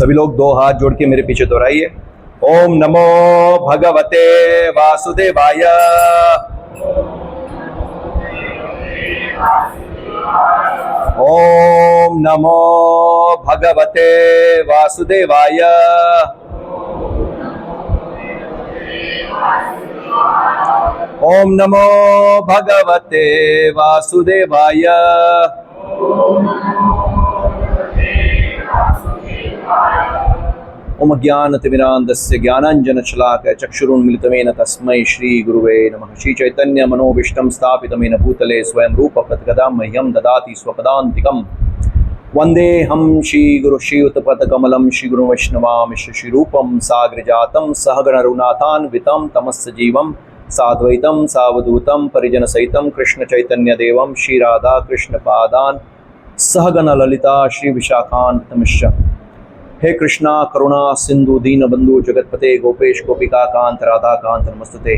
सभी लोग दो हाथ जोड़ के मेरे पीछे दोहराइए। ओम नमो भगवते वासुदेवाय। ओम नमो भगवते वासुदेवाय। ओम नमो भगवते वासुदेवाय। ओम अज्ञानतिमिरान्धस्य ज्ञानाञ्जनशलाकया चक्षुरुन्मिलितं तस्मै श्रीगुरुवे नमः। श्रीचैतन्य मनोभीष्टं स्थापितं येन भूतले स्वयं रूप प्रकटं मह्यं ददाति स्वपदान्तिकं। वन्देऽहं श्रीगुरु श्रीयुतपदकमलं श्रीगुरुं वैष्णवांश्च श्रीरूपं साग्रजातं सहगण रघुनाथान्वितं तमस्य जीवं साद्वैतं सावधूतं परिजनसहितं कृष्णचैतन्यदेवं श्रीराधा कृष्णपादान् सहगण ललिता श्रीविशाखान्वितमश्च। हे कृष्णा करुणा सिंधु दीनबंधु जगतपते गोपेश गोपिका कांत राधा कांत नमस्तुते।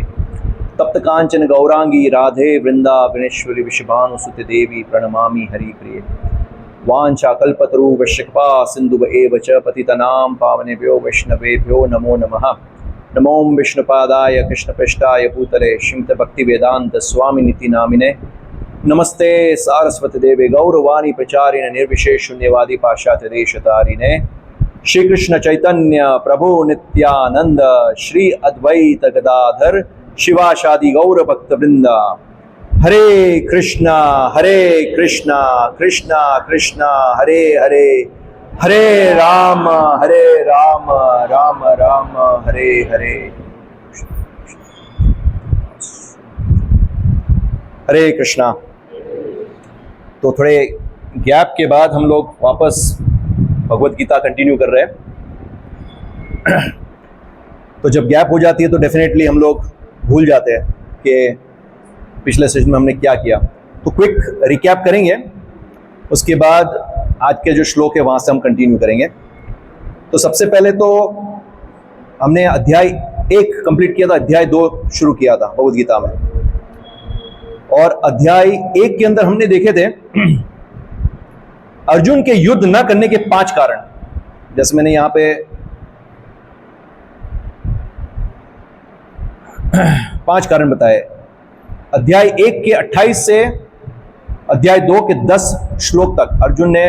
तप्त कांचन गौरांगी राधे वृंदावनेश्वरी विषभानुसुते देवी प्रणमामि हरिप्रिये। वाञ्छा कल्पतरु वैश्यकृपा सिंधु एव च पतितनां पावनेभ्यो वैष्णवेभ्यो नमो नमः। नमो विष्णुपादाय कृष्णपृष्ठाय भूतले श्रीमते भक्तिवेदांत स्वामिनिति नामिने। नमस्ते सारस्वती देवे गौरवाणी प्रचारिणे निर्विशेष शून्यवादी पाश्चात्य देशतारिणे। श्री कृष्ण चैतन्य प्रभु नित्यानंद श्री अद्वैत गदाधर शिवाशादि गौर भक्त वृंदा। हरे कृष्णा कृष्णा कृष्णा हरे हरे, हरे राम राम राम हरे हरे। हरे कृष्णा। तो थोड़े गैप के बाद हम लोग वापस भगवत गीता कंटिन्यू कर रहे हैं। तो जब गैप हो जाती है तो डेफिनेटली हम लोग भूल जाते हैं कि पिछले सेशन में हमने क्या किया। तो क्विक रिकैप करेंगे, उसके बाद आज के जो श्लोक है वहाँ से हम कंटिन्यू करेंगे। तो सबसे पहले तो हमने अध्याय 1 कंप्लीट किया था, अध्याय 2 शुरू किया था भगवत गीता में। और अध्याय 1 के अंदर हमने देखे थे अर्जुन के युद्ध न करने के 5 कारण। जैसे मैंने यहां पे 5 कारण बताए। अध्याय 1 के 28 से अध्याय 2 के 10 श्लोक तक अर्जुन ने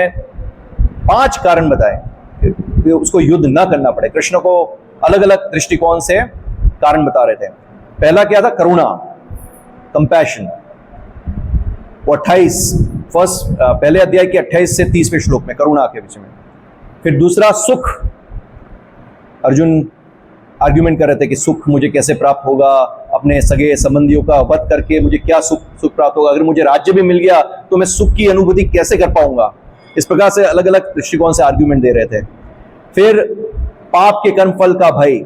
5 कारण बताए कि उसको युद्ध न करना पड़े। कृष्ण को अलग अलग दृष्टिकोण से कारण बता रहे थे। पहला क्या था? करुणा, कंपैशन। वो 28 पहले अध्याय के 28 से 30वें श्लोक में करुणा के बीच में। फिर दूसरा सुख, अर्जुन आर्ग्यूमेंट कर रहे थे कि सुख मुझे कैसे प्राप्त होगा, अपने सगे संबंधियों का वध करके मुझे क्या सुख प्राप्त होगा, अगर मुझे राज्य भी मिल गया तो मैं सुख की अनुभूति कैसे कर पाऊंगा। इस प्रकार से अलग अलग दृष्टिकोण से आर्ग्यूमेंट दे रहे थे। फिर पाप के कर्म फल का भय,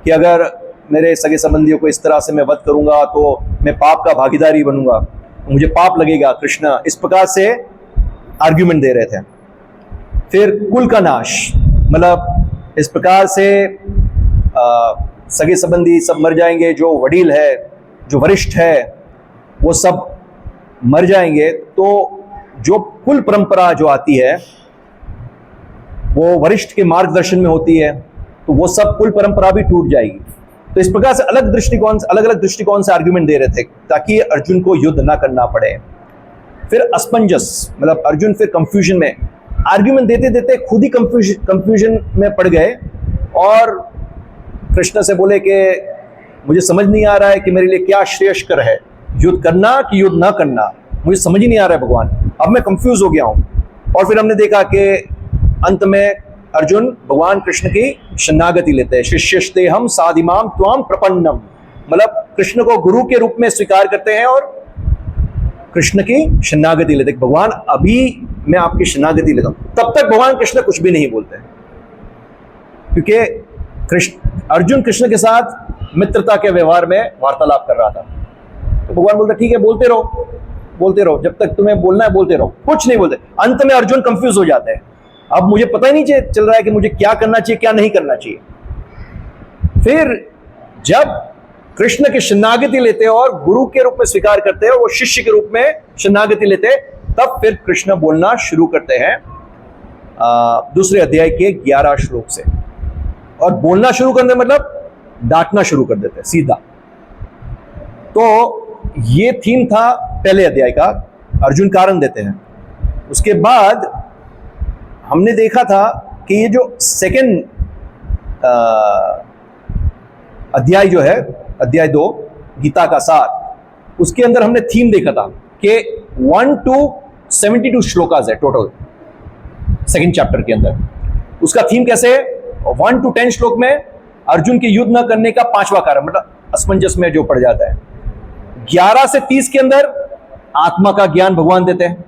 कि अगर मेरे सगे संबंधियों को इस तरह से मैं वध करूंगा तो मैं पाप का भागीदारी बनूंगा, मुझे पाप लगेगा। कृष्ण इस प्रकार से आर्ग्यूमेंट दे रहे थे। फिर कुल का नाश, मतलब इस प्रकार से सगे संबंधी सब मर जाएंगे, जो वडील है, जो वरिष्ठ है, वो सब मर जाएंगे। तो जो कुल परंपरा जो आती है वो वरिष्ठ के मार्गदर्शन में होती है, तो वो सब कुल परंपरा भी टूट जाएगी। तो इस प्रकार से अलग अलग दृष्टिकोण से आर्ग्यूमेंट दे रहे थे ताकि अर्जुन को युद्ध ना करना पड़े। फिर असमंजस, मतलब अर्जुन फिर कंफ्यूजन में आर्ग्यूमेंट देते देते खुद ही कंफ्यूजन में पड़ गए और कृष्ण से बोले कि मुझे समझ नहीं आ रहा है कि मेरे लिए क्या श्रेयस्कर है, युद्ध करना कि युद्ध ना करना, मुझे समझ ही नहीं आ रहा है भगवान, अब मैं कंफ्यूज हो गया हूं। और फिर हमने देखा कि अंत में अर्जुन भगवान कृष्ण की शरणागति लेते हैं। शिष्यस्ते हम साधिमाम त्वाम प्रपन्नम, मतलब कृष्ण को गुरु के रूप में स्वीकार करते हैं और कृष्ण की शरणागति लेते हैं। भगवान अभी मैं आपकी शरणागति लेता हूं। तब तक भगवान कृष्ण कुछ भी नहीं बोलते, क्योंकि अर्जुन कृष्ण के साथ मित्रता के व्यवहार में वार्तालाप कर रहा था। तो भगवान बोलते ठीक है, बोलते रहो, जब तक तुम्हें बोलना है बोलते रहो, कुछ नहीं बोलते। अंत में अर्जुन कंफ्यूज हो जाते हैं, अब मुझे पता ही नहीं चल रहा है कि मुझे क्या करना चाहिए क्या नहीं करना चाहिए। फिर जब कृष्ण की शरणागति लेते हैं और गुरु के रूप में स्वीकार करते हैं, वो शिष्य के रूप में शरणागति लेते हैं, तब फिर कृष्ण बोलना शुरू करते हैं दूसरे अध्याय के 11 श्लोक से। और बोलना शुरू करने मतलब डांटना शुरू कर देते हैं सीधा। तो ये थीम था पहले अध्याय का, अर्जुन कारण देते हैं। उसके बाद हमने देखा था कि ये जो सेकंड अध्याय जो है, अध्याय 2 गीता का सार, उसके अंदर हमने थीम देखा था कि 1 to 72 श्लोकास है टोटल सेकंड चैप्टर के अंदर। उसका थीम कैसे है? 1 to 10 श्लोक में अर्जुन के युद्ध न करने का 5वां कारण, मतलब असमंजस में जो पड़ जाता है। 11 से 30 के अंदर आत्मा का ज्ञान भगवान देते हैं।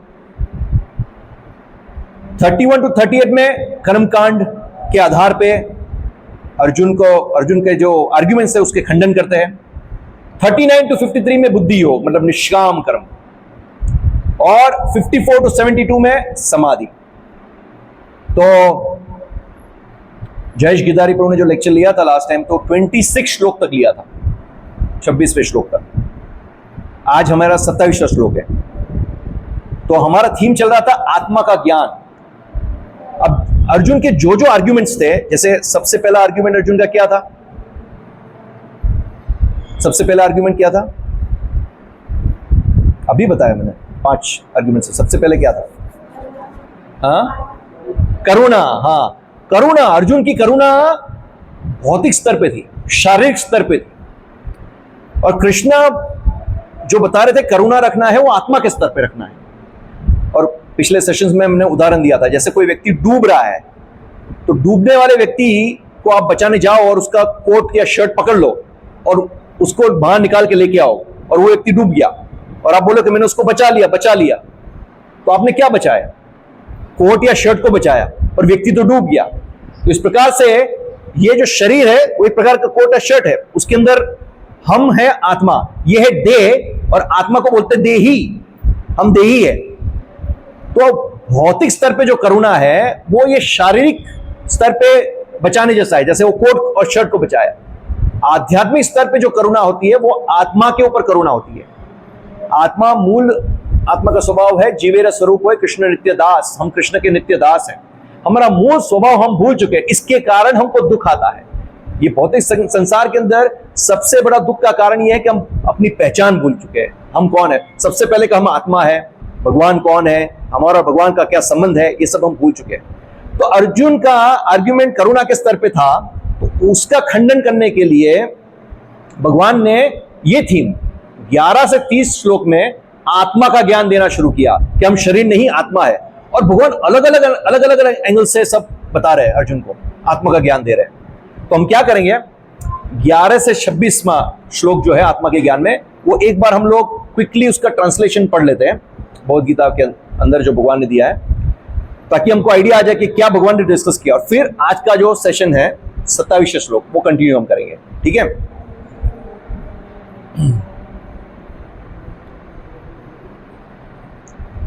31 to 38 में कर्मकांड के आधार पे अर्जुन के जो आर्ग्यूमेंट्स है उसके खंडन करते हैं। 39 to 53 में बुद्धि योग, मतलब निष्काम कर्म। और 54 to 72 में समाधि। तो जयेश गिदारी प्रभु ने जो लेक्चर लिया था लास्ट टाइम, तो 26 श्लोक तक लिया था, 26वें श्लोक तक। आज हमारा 27वां श्लोक है। तो हमारा थीम चल रहा था आत्मा का ज्ञान। अब अर्जुन के जो जो आर्ग्यूमेंट्स थे, जैसे सबसे पहला आर्ग्यूमेंट अर्जुन का क्या था? सबसे पहला आर्ग्यूमेंट क्या था? अभी बताया मैंने, 5 आर्ग्यूमेंट से। सबसे पहले क्या था? हाँ, करुणा। हाँ, करुणा। अर्जुन की करुणा भौतिक स्तर पे थी, शारीरिक स्तर पे थी। और कृष्णा जो बता रहे थे करुणा रखना है वो आत्मा के स्तर पे रखना है। और पिछले सेशंस में हमने उदाहरण दिया था, जैसे कोई व्यक्ति डूब रहा है, तो डूबने वाले व्यक्ति को आप बचाने जाओ और उसका कोट या शर्ट पकड़ लो और उसको बाहर निकाल के लेके आओ, और वो व्यक्ति डूब गया, और आप बोलो कि मैंने उसको बचा लिया, तो आपने क्या बचाया? कोट या शर्ट को बचाया, और व्यक्ति तो डूब गया। तो इस प्रकार से ये जो शरीर है वो एक प्रकार का कोट या शर्ट है, उसके अंदर हम है आत्मा, ये है देह, और आत्मा को बोलते देही, हम देही है। तो भौतिक स्तर पे जो करुणा है वो ये शारीरिक स्तर पे बचाने जैसा है, जैसे वो कोट और शर्ट को बचाया। आध्यात्मिक स्तर पे जो करुणा होती है वो आत्मा के ऊपर करुणा होती है। आत्मा का स्वभाव है जीवेरा स्वरूप है कृष्ण नित्य दास, हम कृष्ण के नित्य दास हैं। हमारा मूल स्वभाव हम भूल चुके हैं, इसके कारण हमको दुख आता है। ये भौतिक संसार के अंदर सबसे बड़ा दुख का कारण ये है कि हम अपनी पहचान भूल चुके हैं, हम कौन है। सबसे पहले का हम आत्मा है, भगवान कौन है, हमारा भगवान का क्या संबंध है, ये सब हम भूल चुके हैं। तो अर्जुन का आर्ग्यूमेंट करुणा के स्तर पे था, तो उसका खंडन करने के लिए भगवान ने ये थीम 11 से 30 श्लोक में आत्मा का ज्ञान देना शुरू किया कि हम शरीर नहीं आत्मा है। और भगवान अलग अलग एंगल से सब बता रहे हैं, अर्जुन को आत्मा का ज्ञान दे रहे हैं। तो हम क्या करेंगे, 11 से 26वां श्लोक जो है आत्मा के ज्ञान में, वो एक बार हम लोग क्विकली उसका ट्रांसलेशन पढ़ लेते हैं भगवद गीता के अंदर जो भगवान ने दिया है, ताकि हमको आइडिया आ जाए कि क्या भगवान ने डिस्कस किया। और फिर आज का जो सेशन है 27वां श्लोक, वो कंटिन्यू हम करेंगे, ठीक है।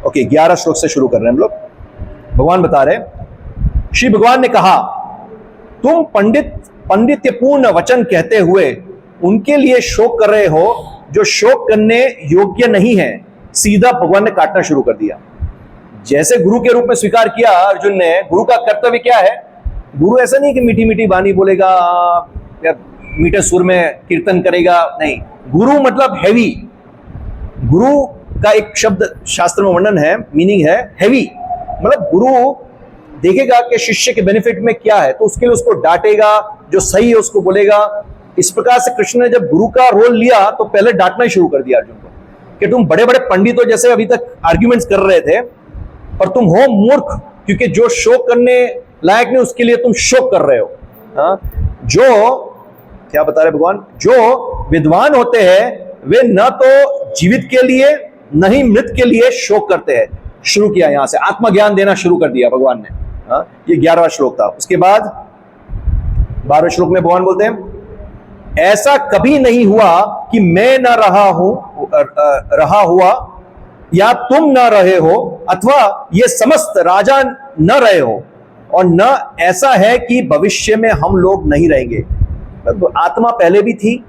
ओके, 11 श्लोक से शुरू कर रहे हैं हम लोग। भगवान बता रहे, श्री भगवान ने कहा, तुम पांडित्यपूर्ण वचन कहते हुए उनके लिए शोक कर रहे हो जो शोक करने योग्य नहीं है। सीधा भगवान ने काटना शुरू कर दिया। जैसे गुरु के रूप में स्वीकार किया अर्जुन ने, गुरु का कर्तव्य क्या है? गुरु ऐसा नहीं कि मीठी मीठी वाणी बोलेगा या मीठे सुर में कीर्तन करेगा, नहीं। गुरु मतलब हैवी। गुरु का एक शब्द शास्त्र में वर्णन है, मीनिंग है हैवी। मतलब गुरु देखेगा कि शिष्य के बेनिफिट में क्या है, तो उसके लिए उसको डांटेगा, जो सही है उसको बोलेगा। इस प्रकार से कृष्ण ने जब गुरु का रोल लिया तो पहले डांटना ही शुरू कर दिया अर्जुन को कि तुम बड़े बड़े पंडितों जैसे अभी तक आर्ग्यूमेंट्स कर रहे थे, पर तुम हो मूर्ख, क्योंकि जो शोक करने लायक नहीं उसके लिए तुम शोक कर रहे हो। हाँ? जो क्या बता रहे भगवान, जो विद्वान होते हैं वे न तो जीवित के लिए न ही मृत के लिए शोक करते हैं। शुरू किया यहां से आत्मा ज्ञान देना शुरू कर दिया भगवान ने। हाँ? ये 11वां श्लोक था। उसके बाद 12वें श्लोक में भगवान बोलते हैं, ऐसा कभी नहीं हुआ कि मैं न रहा हुआ या तुम न रहे हो, अथवा ये समस्त राजा न रहे हो, और न ऐसा है कि भविष्य में हम लोग नहीं रहेंगे। तो आत्मा पहले भी थी,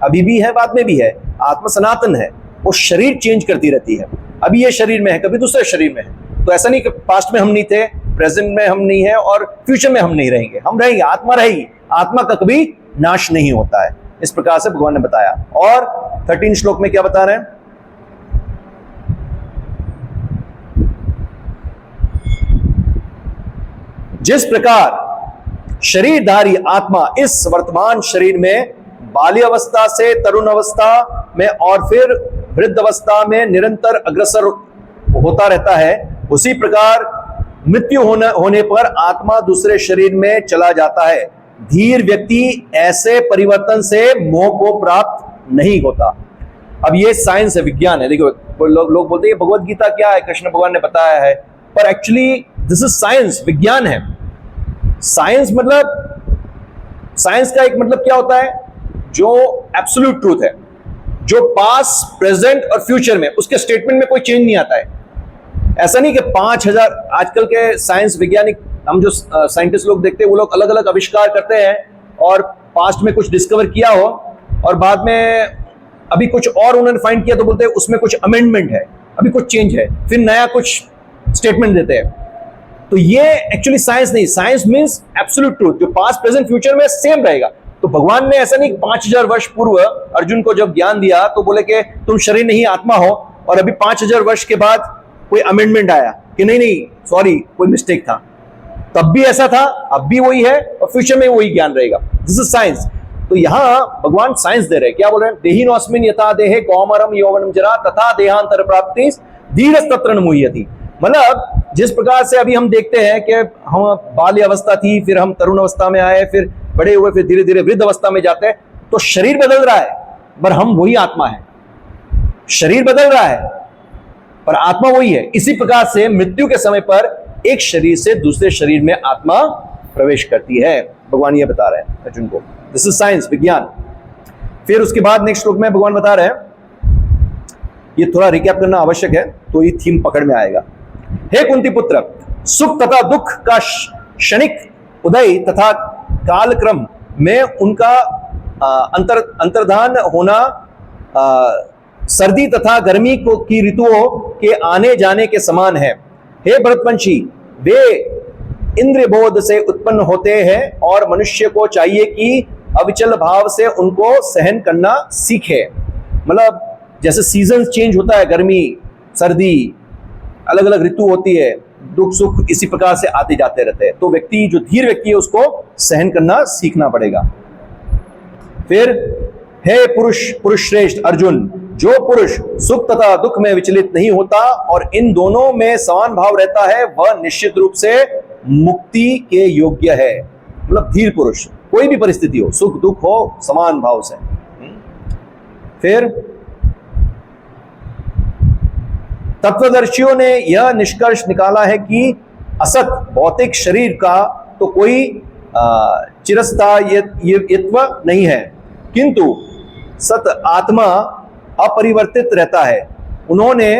अभी भी है, बाद में भी है। आत्मा सनातन है, वो शरीर चेंज करती रहती है। अभी ये शरीर में है, कभी दूसरे शरीर में है। तो ऐसा नहीं कि पास्ट में हम नहीं थे, प्रेजेंट में हम नहीं है और फ्यूचर में हम नहीं रहेंगे, हम रहेंगे, आत्मा रहेगी, आत्मा का कभी नाश नहीं होता है। इस प्रकार से भगवान ने बताया। और 13 श्लोक में क्या बता रहे हैं? जिस प्रकार शरीरधारी आत्मा इस वर्तमान शरीर में बाल्य अवस्था से तरुण अवस्था में और फिर वृद्ध अवस्था में निरंतर अग्रसर होता रहता है, उसी प्रकार मृत्यु होने पर आत्मा दूसरे शरीर में चला जाता है। धीर व्यक्ति ऐसे परिवर्तन से मोह को प्राप्त नहीं होता। अब ये साइंस है, विज्ञान है। देखो लोग बोलते हैं भगवत गीता क्या है, कृष्ण भगवान ने बताया है, पर एक्चुअली दिस इज साइंस, विज्ञान है। साइंस मतलब, साइंस का एक मतलब क्या होता है? जो एब्सोल्यूट ट्रूथ है, जो पास प्रेजेंट और फ्यूचर में उसके स्टेटमेंट में कोई चेंज नहीं आता है। ऐसा नहीं कि 5000 आजकल के साइंस वैज्ञानिक, हम जो साइंटिस्ट लोग देखते हैं, वो लोग अलग अलग आविष्कार करते हैं और पास्ट में कुछ डिस्कवर किया हो और बाद में अभी कुछ और उन्होंने फाइंड किया तो बोलते हैं उसमें कुछ अमेंडमेंट है, अभी कुछ चेंज है, फिर नया कुछ स्टेटमेंट देते हैं। तो ये एक्चुअली साइंस नहीं। साइंस मींस एब्सोल्यूट ट्रूथ, जो पास्ट प्रेजेंट फ्यूचर में सेम रहेगा। तो भगवान ने ऐसा नहीं 5000 वर्ष पूर्व अर्जुन को जब ज्ञान दिया तो बोले कि तुम शरीर नहीं आत्मा हो, और अभी 5000 वर्ष के बाद कोई अमेंडमेंट आया कि नहीं सॉरी कोई मिस्टेक था। तब भी ऐसा था, अब भी वही है और फ्यूचर में वही ज्ञान रहेगा। This is science. तो यहां भगवान साइंस दे रहे हैं। क्या बोल रहे हैं? देहिनोऽस्मिन् यथा देहे कौमारम यौवनम जरा तथा देहांतर प्राप्ति धीरस्तत्र न मुह्यति। मतलब जिस प्रकार से अभी हम देखते हैं कि हम बाल्य अवस्था थी, फिर हम तरुण अवस्था में आए, फिर बड़े हुए, फिर धीरे धीरे वृद्ध अवस्था में जाते हैं, तो शरीर बदल रहा है पर हम वही आत्मा है। शरीर बदल रहा है पर आत्मा वही है। इसी प्रकार से मृत्यु के समय पर एक शरीर से दूसरे शरीर में आत्मा प्रवेश करती है। भगवान ये बता रहे हैं अर्जुन को। दिस इज साइंस, विज्ञान। फिर उसके बाद नेक्स्ट श्लोक में भगवान बता रहे हैं, ये थोड़ा रिकैप करना आवश्यक है तो ये थीम पकड़ में आएगा। हे कुंती पुत्र, सुख तथा दुख का क्षणिक उदय तथा कालक्रम में उनका अंतर्धान होना सर्दी तथा गर्मी की ऋतुओं के आने जाने के समान है। हे भरतवंशी, वे इंद्रिय बोध से उत्पन्न होते हैं और मनुष्य को चाहिए कि अविचल भाव से उनको सहन करना सीखे। मतलब जैसे सीजन चेंज होता है, गर्मी सर्दी, अलग अलग ऋतु होती है, दुख सुख इसी प्रकार से आते जाते रहते हैं। तो व्यक्ति जो धीर व्यक्ति है उसको सहन करना सीखना पड़ेगा। फिर हे पुरुष श्रेष्ठ अर्जुन, जो पुरुष सुख तथा दुख में विचलित नहीं होता और इन दोनों में समान भाव रहता है, वह निश्चित रूप से मुक्ति के योग्य है। मतलब धीर पुरुष, कोई भी परिस्थिति हो, सुख दुख हो, समान भाव से। फिर तत्वदर्शियों ने यह निष्कर्ष निकाला है कि असत भौतिक शरीर का तो कोई चिरस्थायित्व नहीं है, किंतु सत आत्मा अपरिवर्तित रहता है। उन्होंने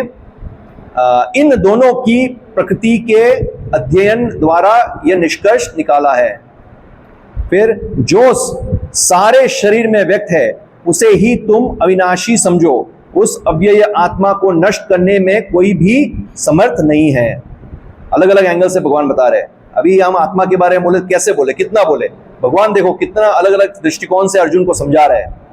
इन दोनों की प्रकृति के अध्ययन द्वारा यह निष्कर्ष निकाला है। फिर जो सारे शरीर में व्यक्त है उसे ही तुम अविनाशी समझो। उस अव्यय आत्मा को नष्ट करने में कोई भी समर्थ नहीं है। अलग अलग एंगल से भगवान बता रहे हैं। अभी हम आत्मा के बारे में बोले, कैसे बोले, कितना बोले, भगवान देखो कितना अलग अलग दृष्टिकोण से अर्जुन को समझा रहे हैं।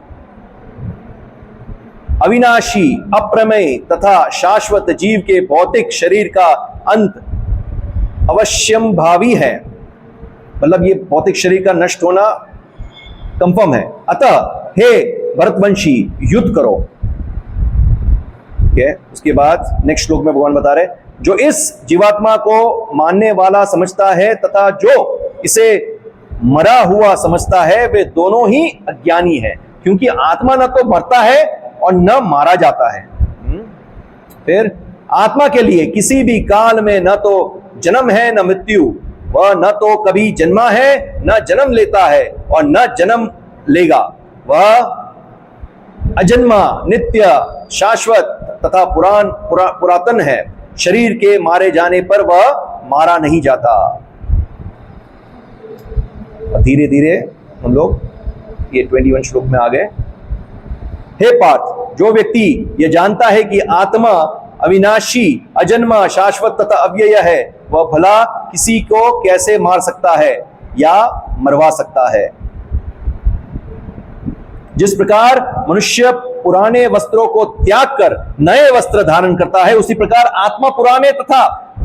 अविनाशी, अप्रमेय तथा शाश्वत जीव के भौतिक शरीर का अंत अवश्यम भावी है। मतलब ये भौतिक शरीर का नष्ट होना कंफर्म है। अतः हे भरतवंशी, युद्ध करो। उसके बाद नेक्स्ट श्लोक में भगवान बता रहे, जो इस जीवात्मा को मानने वाला समझता है तथा जो इसे मरा हुआ समझता है, वे दोनों ही अज्ञानी है, क्योंकि आत्मा न तो मरता है और न मारा जाता है। फिर आत्मा के लिए किसी भी काल में न तो जन्म है न मृत्यु, वह न तो कभी जन्मा है न जन्म लेता है और न जन्म लेगा। वह अजन्मा, नित्य, शाश्वत तथा पुरातन है। शरीर के मारे जाने पर वह मारा नहीं जाता। धीरे धीरे हम लोग ये 21 श्लोक में आ गए। हे पार्थ, जो व्यक्ति यह जानता है कि आत्मा अविनाशी, अजन्मा, शाश्वत तथा अव्यय है, वह भला किसी को कैसे मार सकता है या मरवा सकता है। जिस प्रकार मनुष्य पुराने वस्त्रों को त्याग कर नए वस्त्र धारण करता है, उसी प्रकार आत्मा पुराने तथा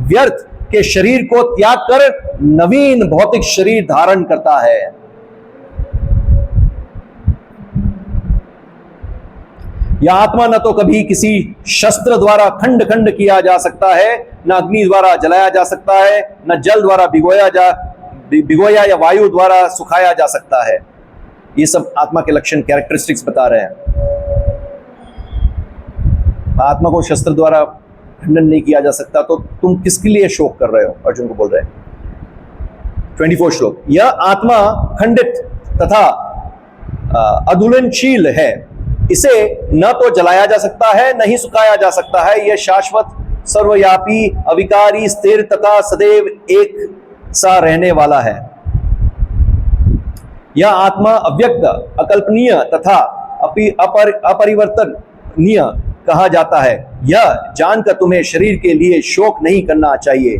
व्यर्थ के शरीर को त्याग कर नवीन भौतिक शरीर धारण करता है। यह आत्मा न तो कभी किसी शस्त्र द्वारा खंड खंड किया जा सकता है, न अग्नि द्वारा जलाया जा सकता है, न जल द्वारा भिगोया या वायु द्वारा सुखाया जा सकता है। ये सब आत्मा के लक्षण, कैरेक्टरिस्टिक्स बता रहे हैं। आत्मा को शस्त्र द्वारा खंडन नहीं किया जा सकता, तो तुम किसके लिए शोक कर रहे हो, अर्जुन को बोल रहे हैं। 24 श्लोक। यह आत्मा खंडित तथा अधुलनशील है, इसे न तो जलाया जा सकता है न ही सुखाया जा सकता है। यह शाश्वत, सर्वव्यापी, अविकारी, स्थिर तथा सदैव एक सा रहने वाला है। यह आत्मा अव्यक्त, अकल्पनीय तथा अपरिवर्तनीय कहा जाता है। यह जानकर तुम्हें शरीर के लिए शोक नहीं करना चाहिए।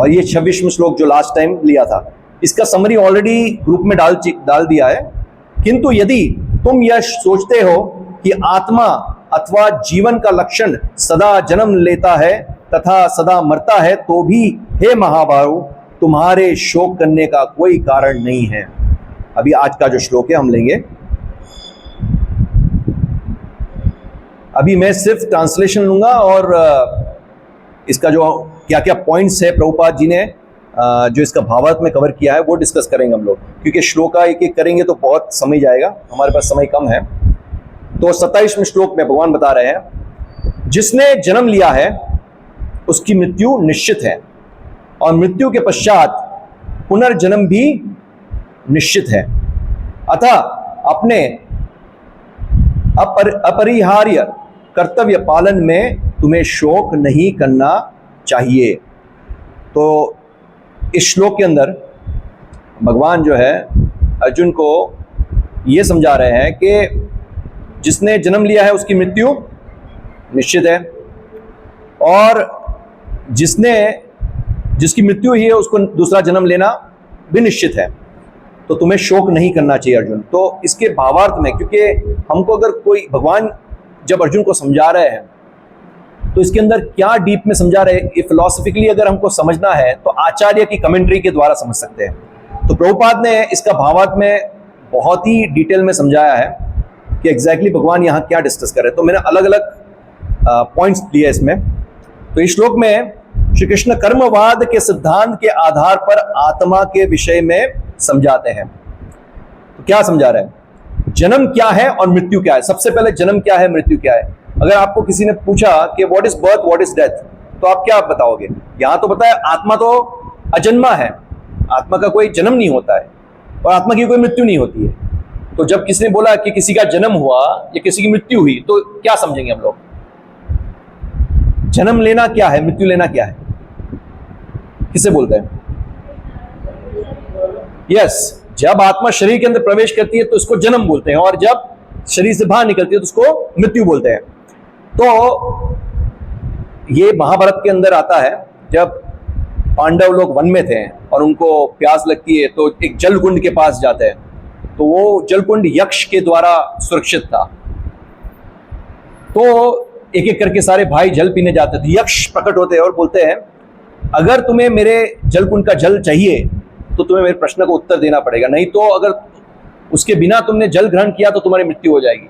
और ये 26वां श्लोक जो लास्ट टाइम लिया था, इसका समरी ऑलरेडी ग्रुप में डाल दिया है। किंतु यदि तुम यह सोचते हो कि आत्मा अथवा जीवन का लक्षण सदा जन्म लेता है तथा सदा मरता है, तो भी हे महाबाहु, तुम्हारे शोक करने का कोई कारण नहीं है। अभी आज का जो श्लोक है हम लेंगे। अभी मैं सिर्फ ट्रांसलेशन लूंगा और इसका जो क्या क्या पॉइंट्स है प्रभुपाद जी ने जो इसका भावार्थ में कवर किया है वो डिस्कस करेंगे हम लोग, क्योंकि श्लोका एक एक करेंगे तो बहुत समय जाएगा, हमारे पास समय कम है। तो 27वें श्लोक में भगवान बता रहे हैं, जिसने जन्म लिया है उसकी मृत्यु निश्चित है और मृत्यु के पश्चात पुनर्जन्म भी निश्चित है। अतः अपने अपरिहार्य कर्तव्य पालन में तुम्हें शोक नहीं करना चाहिए। तो इस श्लोक के अंदर भगवान जो है अर्जुन को ये समझा रहे हैं कि जिसने जन्म लिया है उसकी मृत्यु निश्चित है और जिसकी मृत्यु ही है उसको दूसरा जन्म लेना भी निश्चित है। तो तुम्हें शोक नहीं करना चाहिए अर्जुन। तो इसके भावार्थ में, क्योंकि हमको अगर कोई भगवान जब अर्जुन को समझा रहे हैं तो इसके अंदर क्या डीप में समझा रहे हैं, फिलोसफिकली अगर हमको समझना है तो आचार्य की कमेंट्री के द्वारा समझ सकते हैं। तो प्रभुपाद ने इसका भावार्थ में बहुत ही डिटेल में समझाया है कि एग्जैक्टली भगवान यहाँ क्या डिस्कस कर रहे हैं। तो मैंने अलग अलग पॉइंट्स दिए इसमें। तो इस श्लोक में श्री कृष्ण कर्मवाद के सिद्धांत के आधार पर आत्मा के विषय में समझाते हैं। तो क्या समझा रहे हैं, जन्म क्या है और मृत्यु क्या है। सबसे पहले जन्म क्या है, मृत्यु क्या है। अगर आपको किसी ने पूछा कि what is birth, what is death, तो आप क्या बताओगे। यहां तो बताया आत्मा तो अजन्मा है, आत्मा का कोई जन्म नहीं होता है और आत्मा की कोई मृत्यु नहीं होती है। तो जब किसी ने बोला कि किसी का जन्म हुआ या किसी की मृत्यु हुई, तो क्या समझेंगे हम लोग। जन्म लेना क्या है, मृत्यु लेना क्या है, किसे बोलते हैं। यस, जब आत्मा शरीर के अंदर प्रवेश करती है तो इसको जन्म बोलते हैं और जब शरीर से बाहर निकलती है तो उसको मृत्यु बोलते हैं। तो ये महाभारत के अंदर आता है, जब पांडव लोग वन में थे और उनको प्यास लगती है तो एक जलकुंड के पास जाते हैं। तो वो जलकुंड यक्ष के द्वारा सुरक्षित था। तो एक एक करके सारे भाई जल पीने जाते थे। यक्ष प्रकट होते हैं और बोलते हैं, अगर तुम्हें मेरे जलकुंड का जल चाहिए तो तुम्हें मेरे प्रश्न को उत्तर देना पड़ेगा, नहीं तो अगर उसके बिना तुमने जल ग्रहण किया तो तुम्हारी मृत्यु हो जाएगी।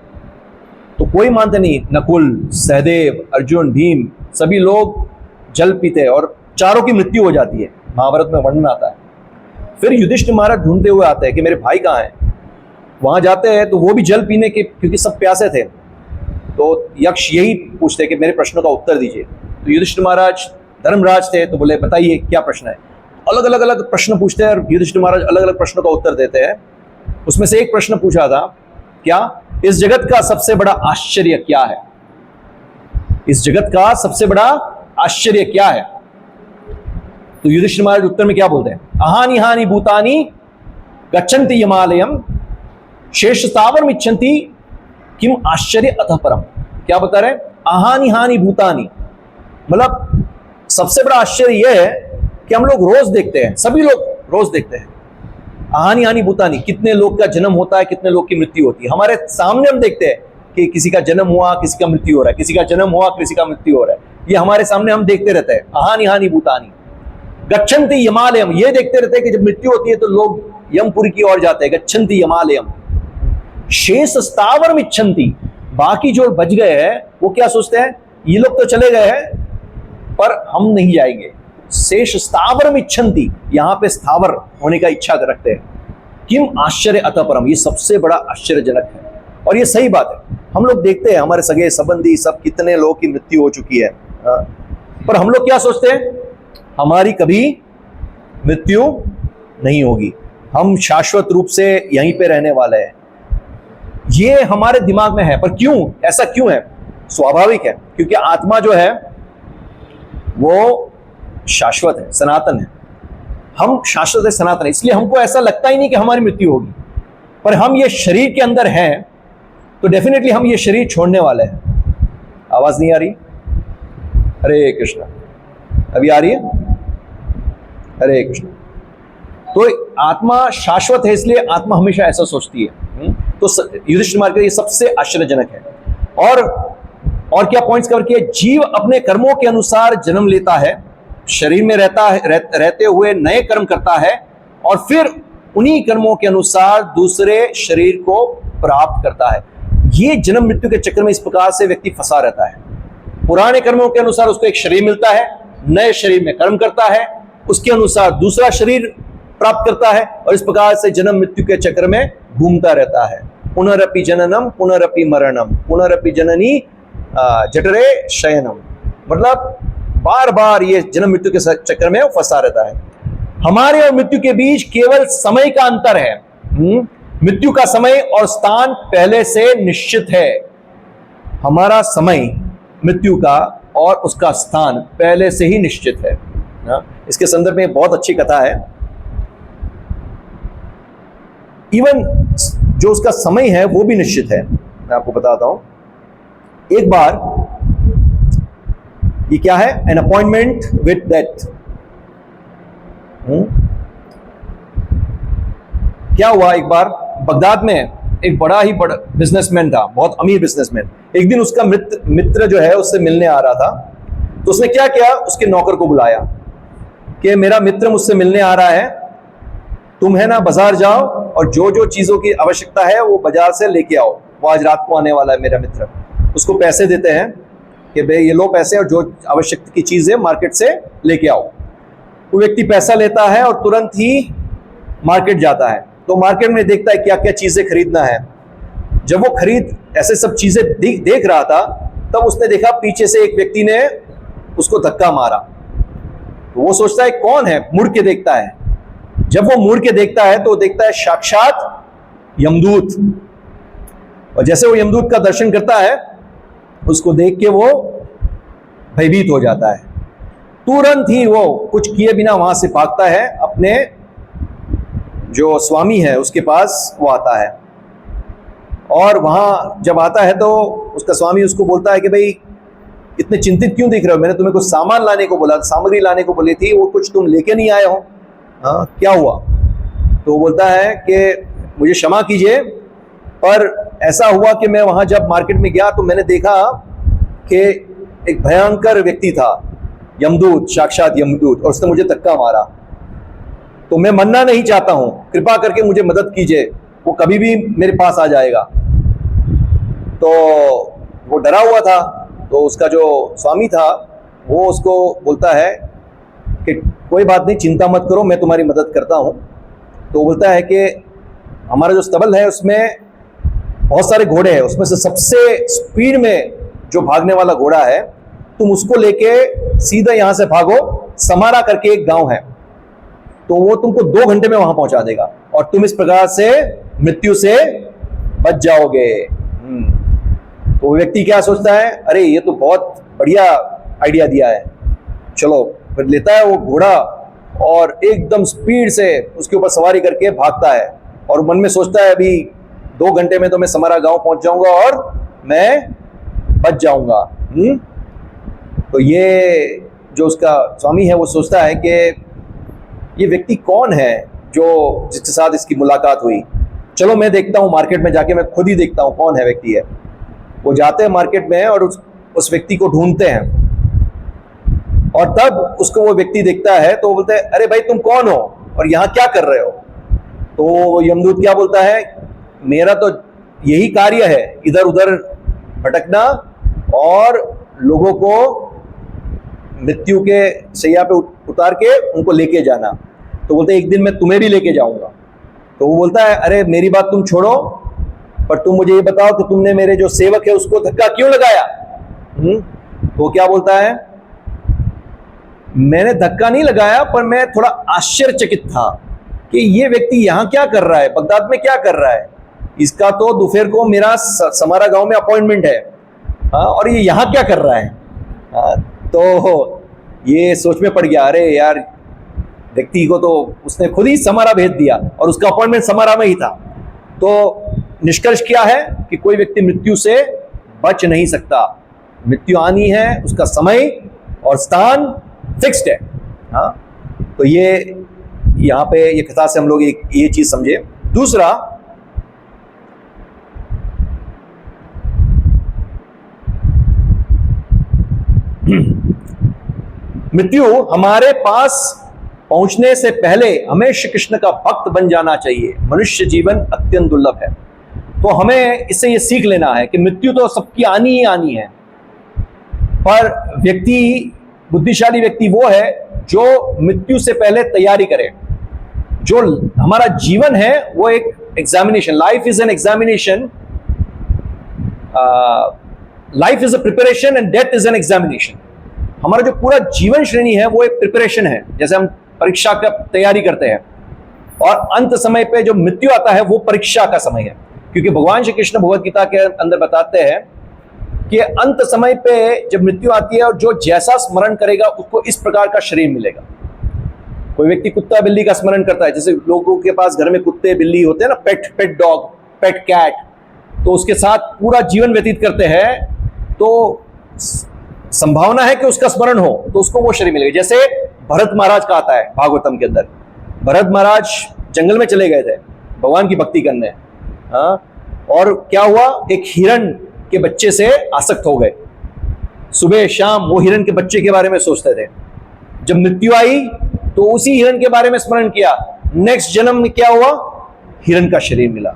तो कोई मानते नहीं, नकुल, सहदेव, अर्जुन, भीम, सभी लोग जल पीते हैं और चारों की मृत्यु हो जाती है। महाभारत में वर्णन आता है। फिर युधिष्ठिर महाराज ढूंढते हुए आते हैं कि मेरे भाई कहाँ हैं। वहां जाते हैं तो वो भी जल पीने के, क्योंकि सब प्यासे थे। तो यक्ष यही पूछते हैं कि मेरे प्रश्नों का उत्तर दीजिए। तो युधिष्ठिर महाराज धर्मराज थे, तो बोले बताइए क्या प्रश्न है। अलग अलग प्रश्न पूछते हैं और युधिष्ठिर महाराज अलग अलग प्रश्नों का उत्तर देते हैं। उसमें से एक प्रश्न पूछा था, क्या इस जगत का सबसे बड़ा आश्चर्य क्या है। इस जगत का सबसे बड़ा आश्चर्य क्या है। तो युधिष्ठिर महाराज उत्तर में क्या बोलते हैं, अहानि हानि भूतानि गच्छन्ति हिमालयम शेषतावरम इच्छन्ति किम आश्चर्य अतः परम। क्या बता रहे हैं, अहानि हानि भूतानि, मतलब सबसे बड़ा आश्चर्य यह है कि हम लोग रोज देखते हैं, सभी लोग रोज देखते हैं, आहानी हानि भूतानी, कितने लोग का जन्म होता है, कितने लोग की मृत्यु होती है। हमारे सामने हम देखते हैं कि किसी का जन्म हुआ, किसी का मृत्यु हो रहा है, किसी का जन्म हुआ, किसी का मृत्यु हो रहा है। ये हमारे सामने हम देखते रहते हैं, आहानी हानि भूतानी। गच्छन्ति यमालयम, ये देखते रहते हैं कि जब मृत्यु होती है तो लोग यमपुरी की ओर जाते हैं, गच्छन्ति यमालयम। शेष स्थावरम इच्छन्ति, बाकी जो बच गए हैं वो क्या सोचते हैं, ये लोग तो चले गए हैं पर हम नहीं जाएंगे। शेष स्थावरम इच्छन्ति, यहां पे स्थावर होने का इच्छा रखते हैं। किम आश्चर्य अतः परम, ये सबसे बड़ा आश्चर्यजनक है और ये सही बात है। हम लोग देखते हैं हमारे सगे संबंधी सब, कितने लोगों की मृत्यु हो चुकी है, पर हम लोग क्या सोचते हैं, हमारी कभी मृत्यु नहीं होगी, हम शाश्वत रूप से यहीं पे रहने वाले हैं। ये हमारे दिमाग में है, पर क्यों, ऐसा क्यों है? स्वाभाविक है, क्योंकि आत्मा जो है वो शाश्वत है, सनातन है। हम शाश्वत है, सनातन है, इसलिए हमको ऐसा लगता ही नहीं कि हमारी मृत्यु होगी। पर हम ये शरीर के अंदर हैं तो डेफिनेटली हम ये शरीर छोड़ने वाले हैं। आवाज नहीं आ रही? हरे कृष्ण, अभी आ रही है? हरे कृष्ण। तो आत्मा शाश्वत है, इसलिए आत्मा हमेशा ऐसा सोचती है। तो युधिष्ठिर मार्ग ये सबसे आश्चर्यजनक है। और क्या पॉइंट्स कवर किए? जीव अपने कर्मों के अनुसार जन्म लेता है, शरीर में रहता है, रहते हुए नए कर्म करता है और फिर उन्हीं कर्मों के अनुसार दूसरे शरीर को प्राप्त करता है। ये जन्म मृत्यु के चक्कर में इस प्रकार से व्यक्ति फंसा रहता है। पुराने कर्मों के अनुसार उसको एक शरीर मिलता है, नए शरीर में कर्म करता है, उसके अनुसार दूसरा शरीर प्राप्त करता है और इस प्रकार से जन्म मृत्यु के चक्र में घूमता रहता है। पुनरपि जननम पुनरपि मरणम पुनरपि जननी जठरे शयनम, मतलब बार बार ये जन्म मृत्यु के चक्कर में फंसा रहता है। हमारे और मृत्यु के बीच केवल समय का अंतर है। मृत्यु का समय और स्थान पहले से निश्चित है। हमारा समय मृत्यु का और उसका स्थान पहले से ही निश्चित है। इसके संदर्भ में बहुत अच्छी कथा है। इवन जो उसका समय है वो भी निश्चित है। मैं आपको बताता हूं। एक बार, ये क्या है? An appointment with death. क्या हुआ, एक बार बगदाद में एक बड़ा बिजनेसमैन था, बहुत अमीर बिजनेसमैन। एक दिन उसका मित्र जो है उससे मिलने आ रहा था। तो उसने क्या किया, उसके नौकर को बुलाया कि मेरा मित्र मुझसे मिलने आ रहा है, तुम है ना बाजार जाओ और जो जो चीजों की आवश्यकता है वो बाजार से लेके आओ, वो आज रात को आने वाला है मेरा मित्र। उसको पैसे देते हैं कि भाई ये लो पैसे और जो आवश्यक की चीज है मार्केट से लेके आओ। वो व्यक्ति पैसा लेता है और तुरंत ही मार्केट जाता है। तो मार्केट में देखता है क्या क्या चीजें खरीदना है। जब वो खरीद ऐसे सब चीजें देख रहा था, तब उसने देखा पीछे से एक व्यक्ति ने उसको धक्का मारा। तो वो सोचता है कौन है, मुड़ के देखता है। जब वो मुड़ के देखता है तो देखता है साक्षात यमदूत। और जैसे वो यमदूत का दर्शन करता है, उसको देख के वो भयभीत हो जाता है। तुरंत ही वो कुछ किए बिना वहां से भागता है, अपने जो स्वामी है उसके पास वो आता है। और वहां जब आता है तो उसका स्वामी उसको बोलता है कि भाई इतने चिंतित क्यों दिख रहे हो, मैंने तुम्हें कुछ सामान लाने को बोला, सामग्री लाने को बोली थी, वो कुछ तुम लेके नहीं आए हो, हाँ क्या हुआ? तो वो बोलता है कि मुझे क्षमा कीजिए, पर ऐसा हुआ कि मैं वहां जब मार्केट में गया तो मैंने देखा कि एक भयंकर व्यक्ति था, यमदूत, साक्षात यमदूत, और उसने मुझे धक्का मारा। तो मैं मरना नहीं चाहता हूं, कृपा करके मुझे मदद कीजिए, वो कभी भी मेरे पास आ जाएगा। तो वो डरा हुआ था। तो उसका जो स्वामी था वो उसको बोलता है कि कोई बात नहीं, चिंता मत करो, मैं तुम्हारी मदद करता हूं। तो बोलता है कि हमारा जो स्तबल है उसमें बहुत सारे घोड़े हैं, उसमें से सबसे स्पीड में जो भागने वाला घोड़ा है, तुम उसको लेके सीधा यहां से भागो, समारा करके एक गांव है, तो वो तुमको 2 घंटे में वहां पहुंचा देगा और तुम इस प्रकार से मृत्यु से बच जाओगे। तो व्यक्ति क्या सोचता है, अरे ये तो बहुत बढ़िया आइडिया दिया है, चलो। फिर लेता है वो घोड़ा और एकदम स्पीड से उसके ऊपर सवारी करके भागता है और मन में सोचता है अभी 2 घंटे में तो मैं समारा गांव पहुंच जाऊंगा और मैं बच जाऊंगा। तो ये जो उसका स्वामी है वो सोचता है कि ये व्यक्ति कौन है जो जिसके साथ इसकी मुलाकात हुई, चलो मैं देखता हूँ मार्केट में जाके, मैं खुद ही देखता हूँ कौन है व्यक्ति है। वो जाते हैं मार्केट में और उस व्यक्ति को ढूंढते हैं, और तब उसको वो व्यक्ति देखता है तो वो बोलते हैं, अरे भाई तुम कौन हो और यहाँ क्या कर रहे हो? तो यमदूत क्या बोलता है, मेरा तो यही कार्य है, इधर उधर भटकना और लोगों को मृत्यु के शैया पे उतार के उनको लेके जाना। तो बोलते हैं, एक दिन मैं तुम्हें भी लेके जाऊंगा। तो वो बोलता है, अरे मेरी बात तुम छोड़ो, पर तुम मुझे ये बताओ कि तुमने मेरे जो सेवक है उसको धक्का क्यों लगाया? तो वो क्या बोलता है, मैंने धक्का नहीं लगाया, पर मैं थोड़ा आश्चर्यचकित था कि ये व्यक्ति यहाँ क्या कर रहा है, बगदाद में क्या कर रहा है। इसका तो दोपहर को मेरा समारा गांव में अपॉइंटमेंट है, और ये यहाँ क्या कर रहा है। तो ये सोच में पड़ गया, अरे यार व्यक्ति को तो उसने खुद ही समारा भेज दिया और उसका अपॉइंटमेंट समारा में ही था। तो निष्कर्ष क्या है कि कोई व्यक्ति मृत्यु से बच नहीं सकता, मृत्यु आनी है, उसका समय और स्थान फिक्स्ड है। हाँ, तो ये यहाँ पे ये कथा से हम लोग ये चीज समझे। दूसरा, मृत्यु हमारे पास पहुंचने से पहले हमें श्री कृष्ण का भक्त बन जाना चाहिए। मनुष्य जीवन अत्यंत दुर्लभ है, तो हमें इससे ये सीख लेना है कि मृत्यु तो सबकी आनी ही आनी है, पर बुद्धिशाली व्यक्ति वो है जो मृत्यु से पहले तैयारी करे। जो हमारा जीवन है वो एक examination, life is an examination, life is a preparation and death is an examination. हमारा जो पूरा जीवन श्रेणी है वो एक प्रिपरेशन है, जैसे हम परीक्षा का तैयारी करते हैं, और अंत समय पे जो मृत्यु आता है वो परीक्षा का समय है। क्योंकि भगवान श्री कृष्ण भगवद गीता के अंदर बताते हैं कि अंत समय पे जब मृत्यु आती है और जो जैसा स्मरण करेगा उसको इस प्रकार का शरीर मिलेगा। कोई व्यक्ति कुत्ता बिल्ली का स्मरण करता है, जैसे लोगों के पास घर में कुत्ते बिल्ली होते हैं ना, पेट डॉग, पेट कैट, तो उसके साथ पूरा जीवन व्यतीत करते हैं, तो संभावना है कि उसका स्मरण हो तो उसको वो शरीर मिलेगा। जैसे भरत महाराज का आता है भागवतम के अंदर, भरत महाराज जंगल में चले गए थे भगवान की भक्ति करने, और क्या हुआ, एक हिरण के बच्चे से आसक्त हो गए। सुबह शाम वो हिरण के बच्चे के बारे में सोचते थे। जब मृत्यु आई तो उसी हिरण के बारे में स्मरण किया, नेक्स्ट जन्म में क्या हुआ, हिरण का शरीर मिला।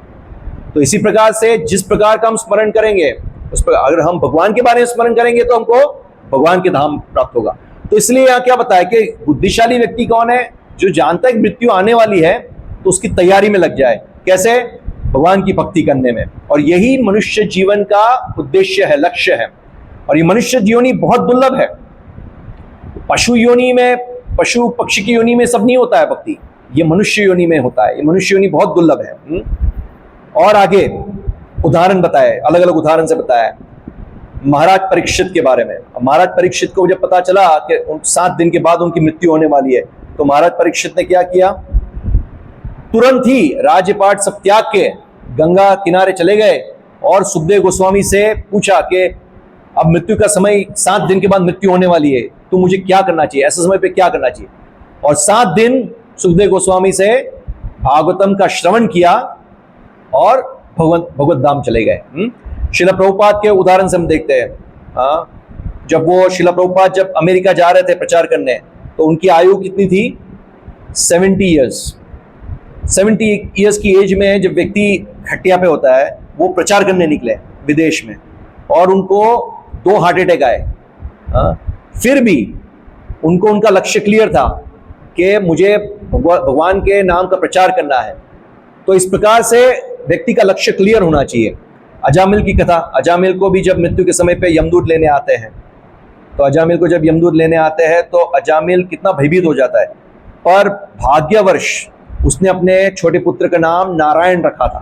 तो इसी प्रकार से जिस प्रकार का हम स्मरण करेंगे उस पर, अगर हम भगवान के बारे में स्मरण करेंगे तो हमको भगवान के धाम प्राप्त होगा। तो इसलिए यहाँ क्या बताया कि बुद्धिशाली व्यक्ति कौन है, जो जानता है कि मृत्यु आने वाली है तो उसकी तैयारी में लग जाए। कैसे? भगवान की भक्ति करने में। और यही मनुष्य जीवन का उद्देश्य है, लक्ष्य है। और ये मनुष्य योनि बहुत दुर्लभ है। पशु योनि में, पशु पक्षी की योनि में सब नहीं होता है भक्ति, ये मनुष्य योनि में होता है। ये मनुष्य योनि बहुत दुर्लभ है। और आगे उदाहरण बताए, अलग अलग उदाहरण से बताया महाराज परीक्षित के बारे में। महाराज परीक्षित को जब पता चला कि 7 दिन के बाद उनकी मृत्यु होने वाली है, तो महाराज परीक्षित ने क्या किया, तुरंत ही राज्यपाट सब त्याग के गंगा किनारे चले गए और सुखदेव गोस्वामी से पूछा कि अब मृत्यु का समय, 7 दिन के बाद मृत्यु होने वाली है, तो मुझे क्या करना चाहिए, ऐसे समय पे क्या करना चाहिए। और 7 दिन सुखदेव गोस्वामी से भागवतम का श्रवण किया और भगवत धाम चले गए। शिला प्रभुपाद के उदाहरण से हम देखते हैं, जब वो शिला प्रभुपाद जब अमेरिका जा रहे थे प्रचार करने, तो उनकी आयु कितनी थी, 70 ईयर्स। 70 ईयर्स की एज में जब व्यक्ति खटिया पे होता है, वो प्रचार करने निकले विदेश में, और उनको 2 हार्ट अटैक आए। फिर भी उनको उनका लक्ष्य क्लियर था कि मुझे भगवान के नाम का प्रचार करना है। तो इस प्रकार से व्यक्ति का लक्ष्य क्लियर होना चाहिए। अजामिल की कथा, अजामिल को भी जब मृत्यु के समय पे यमदूत लेने आते हैं, तो अजामिल को जब यमदूत लेने आते हैं तो अजामिल कितना भयभीत हो जाता है, पर भाग्यवश उसने अपने छोटे पुत्र का नाम नारायण रखा था।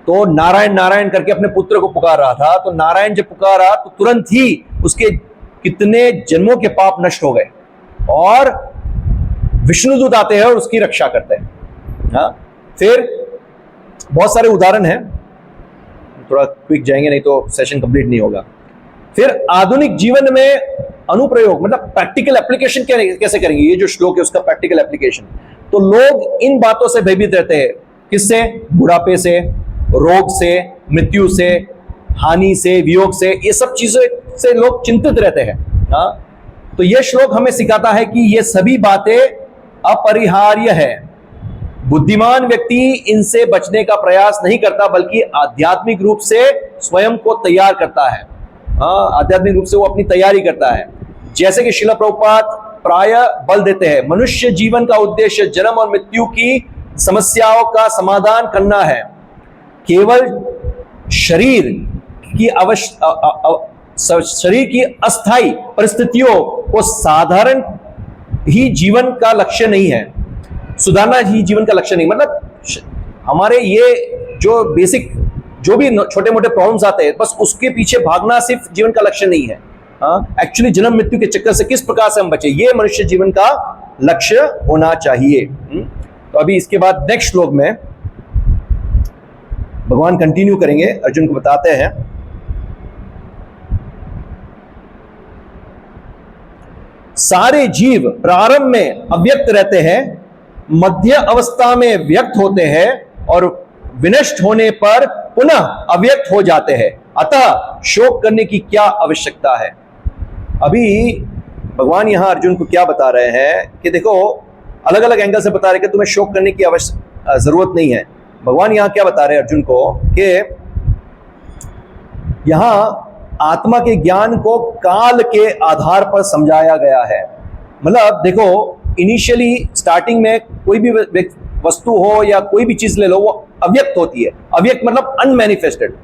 तो नारायण नारायण करके अपने पुत्र को पुकार रहा था। तो नारायण जब पुकारा तो तुरंत ही उसके कितने जन्मों के पाप नष्ट हो गए, और विष्णुदूत आते हैं और उसकी रक्षा करते हैं। फिर बहुत सारे उदाहरण हैं, थोड़ा क्विक जाएंगे नहीं तो सेशन कंप्लीट नहीं होगा। फिर आधुनिक जीवन में अनुप्रयोग मतलब प्रैक्टिकल एप्लीकेशन कैसे करेंगे, ये जो श्लोक है उसका प्रैक्टिकल एप्लीकेशन। तो लोग इन बातों से भयभीत रहते हैं, किससे? बुढ़ापे से, रोग से, मृत्यु से, हानि से, वियोग से, ये सब चीजों से लोग चिंतित रहते हैं। हाँ, तो यह श्लोक हमें सिखाता है कि ये सभी बातें अपरिहार्य है। बुद्धिमान व्यक्ति इनसे बचने का प्रयास नहीं करता, बल्कि आध्यात्मिक रूप से स्वयं को तैयार करता है। आध्यात्मिक रूप से वो अपनी तैयारी करता है। जैसे कि श्रील प्रभुपाद प्राय बल देते हैं, मनुष्य जीवन का उद्देश्य जन्म और मृत्यु की समस्याओं का समाधान करना है। केवल शरीर की शरीर की अस्थायी परिस्थितियों को साधारण ही जीवन का लक्ष्य नहीं है, सुधारना ही जीवन का लक्ष्य नहीं। मतलब हमारे ये जो बेसिक जो भी छोटे मोटे प्रॉब्लम्स आते हैं, बस उसके पीछे भागना सिर्फ जीवन का लक्ष्य नहीं है। एक्चुअली जन्म मृत्यु के चक्कर से किस प्रकार से हम बचे, ये मनुष्य जीवन का लक्ष्य होना चाहिए। तो अभी इसके बाद नेक्स्ट श्लोक में भगवान कंटिन्यू करेंगे, अर्जुन को बताते हैं, सारे जीव प्रारंभ में अव्यक्त रहते हैं, मध्य अवस्था में व्यक्त होते हैं और विनष्ट होने पर पुनः अव्यक्त हो जाते हैं। अतः शोक करने की क्या आवश्यकता है। अभी भगवान यहां अर्जुन को क्या बता रहे हैं कि देखो, अलग अलग एंगल से बता रहे हैं कि तुम्हें शोक करने की जरूरत नहीं है। भगवान यहां क्या बता रहे हैं अर्जुन को कि यहां आत्मा के ज्ञान को काल के आधार पर समझाया गया है। मतलब देखो, इनिशियली स्टार्टिंग में कोई भी वस्तु हो या कोई भी चीज ले लो, वो अव्यक्त होती है। अव्यक्त मतलब अनमैनिफेस्टेड,